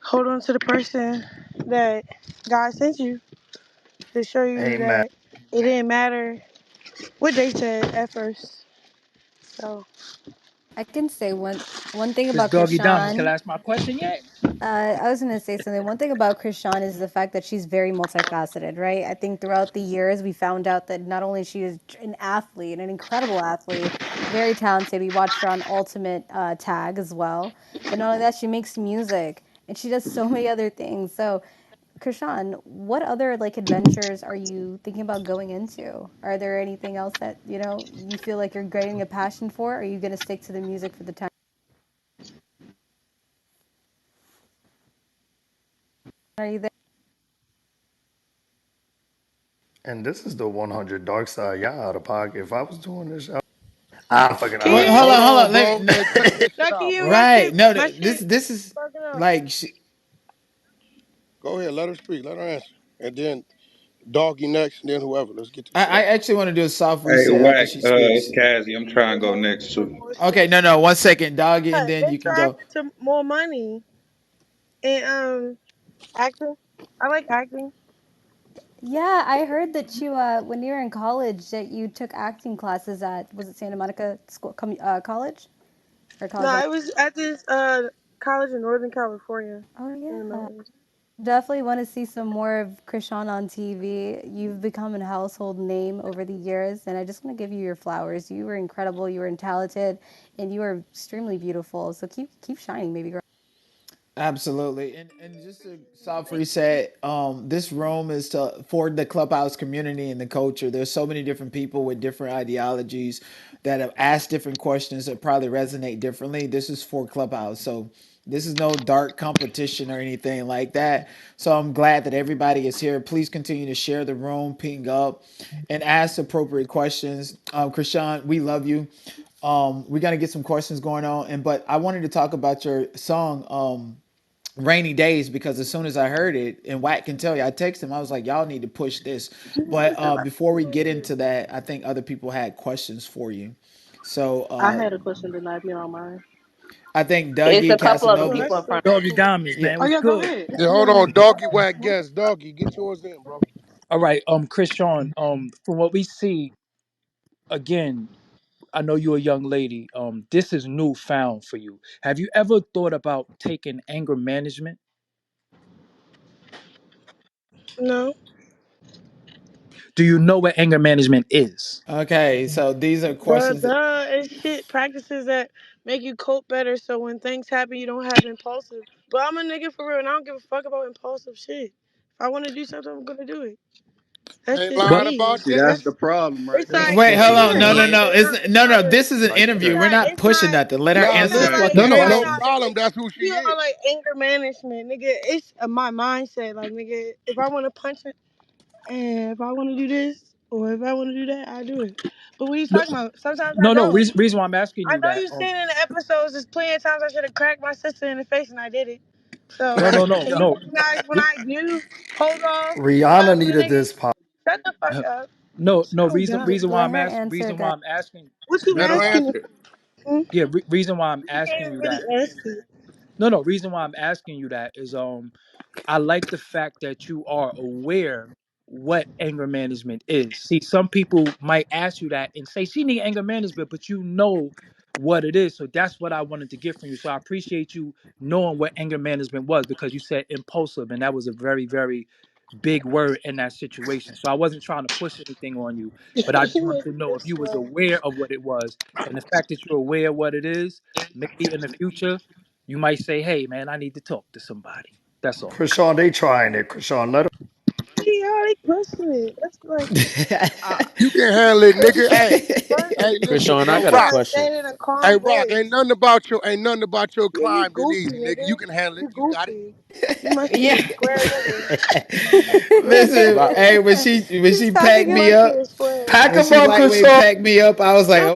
hold on to the person that God sent you to show you Amen. that it didn't matter what they said at first. So I can say one thing This about doggy Dom, can Krishan. I ask my question yet? I was gonna say something. One thing about Krishan is the fact that she's very multifaceted, right? I think throughout the years we found out that not only she is an athlete, an incredible athlete, very talented. We watched her on Ultimate Tag as well, but not only that, she makes music and she does so many other things. So, Krishan, what other like adventures are you thinking about going into? Are there anything else that you feel like you're getting a passion for? Or are you gonna stick to the music for the time? Are you there? And this is the 100 dark side. Y'all out of pocket. If I was doing this, I'm fucking can you Well, hear hollering. hold me? on, Hold hold on, on. bro. No, Hey, check this No, shit can out, you? bro. My right. shit, No, my this shit this is fucking up. like Go ahead, let her speak. Let her answer. And then Doggy next, and then whoever. Let's get this shit I out. actually want to do a soft Hey, reset after Wack, she it's speaks. Cassie. I'm trying to go More, next too. more shit. Okay, no, 1 second, doggy, and then you It's can go. to more money and acting. I like acting. Yeah, I heard that you, when you were in college, that you took acting classes at, was it Santa Monica School, College? or college? No, it was at this college in Northern California. Oh And yeah. Definitely want to see some more of Krishan on TV. You've become a household name over the years, and I just want to give you your flowers. You were incredible, you were talented, and you are extremely beautiful. So keep shining, baby girl. Absolutely. And just a soft reset, this room is for the clubhouse community and the culture. There's so many different people with different ideologies that have asked different questions that probably resonate differently. This is for clubhouse. So this is no dark competition or anything like that. So I'm glad that everybody is here. Please continue to share the room, ping up, and ask appropriate questions. Krishan, we love you. We're gonna get some questions going on, but I wanted to talk about your song. Rainy Days, because as soon as I heard it, and Wack can tell you, I texted him, I was like, y'all need to push this. But before we get into that, I think other people had questions for you. So I had a question tonight, if you don't mind. I think It's Dougie a couple other oh, Casanova. people that's in front. super Doggy cool. Diamonds, Yeah. man. Oh What's yeah, go good? ahead. Yeah, hold Yeah. on, doggy wag guess, doggy, get yours in, bro. All right, Chris Sean, from what we see, again, I know you're a young lady. This is newfound for you. Have you ever thought about taking anger management? No. Do you know what anger management is? Okay, so these are Duh, questions. duh. It's shit practices that make you cope better so when things happen, you don't have impulsive. But I'm a nigga for real and I don't give a fuck about impulsive shit. If I want to do something, I'm going to do it. That's Ain't just But lying me. about See, that. that's the That's, problem right it's there. like, Wait, it's hold Anger on. not, No, no, management. no. it's not, No, it's no. not like, This is an Like interview. that. We're not it's pushing not, nothing. Let her Nah, it's answer not this listen, like, fucking it no, no. ain't it's no question. not like, problem. That's who she feel is. like anger management, nigga. It's my mindset. Like, nigga, if I want to punch it, and if I want to do this, or if I want to do that, I do it. But what are you No, talking about? Sometimes I no. don't. Reason why I'm asking I you know that. you've seen in the episodes, there's plenty of times I should have cracked my sister in the face and I did it. No, So, no, no, can you no. recognize when I do hold off Rihanna with a needed nigga? this pop. Shut the fuck up. No, no. Oh, Reason, God. reason why Let I'm her asking. answer, Reason guys. why I'm asking. What you Let her Reason. asking me answer. for? Hmm? Yeah. Reason why I'm You can't asking even you really that. ask me. No, no. Reason why I'm asking you that is I like the fact that you are aware what anger management is. See, some people might ask you that and say she need anger management, but you know what it is. So that's what I wanted to get from you. So I appreciate you knowing what anger management was because you said impulsive, and that was a very, very big word in that situation. So I wasn't trying to push anything on you, but I just You wanted make to it know if this you was way. aware of what it was. And the fact that you're aware of what it is, maybe in the future, you might say, hey man, I need to talk to somebody. That's all. Krishan, they trying it. Krishan, let She already pushing it. That's like, You can handle it, girl, nigga. Hey, first, hey, listen, Krishan, I yo, got a Rock. gotta question. say it in a Hey, calm Rock, voice. ain't nothing about your Yeah, you climb, goofy, Denise, nigga. nigga. You can handle it. You You got it. goofy. You must be Yeah. a square nigga. Listen, Rock, hey, when He's she talking packed You in me must be up, a square. pack when him she up, lightweight Krishan. packed me up, I was like,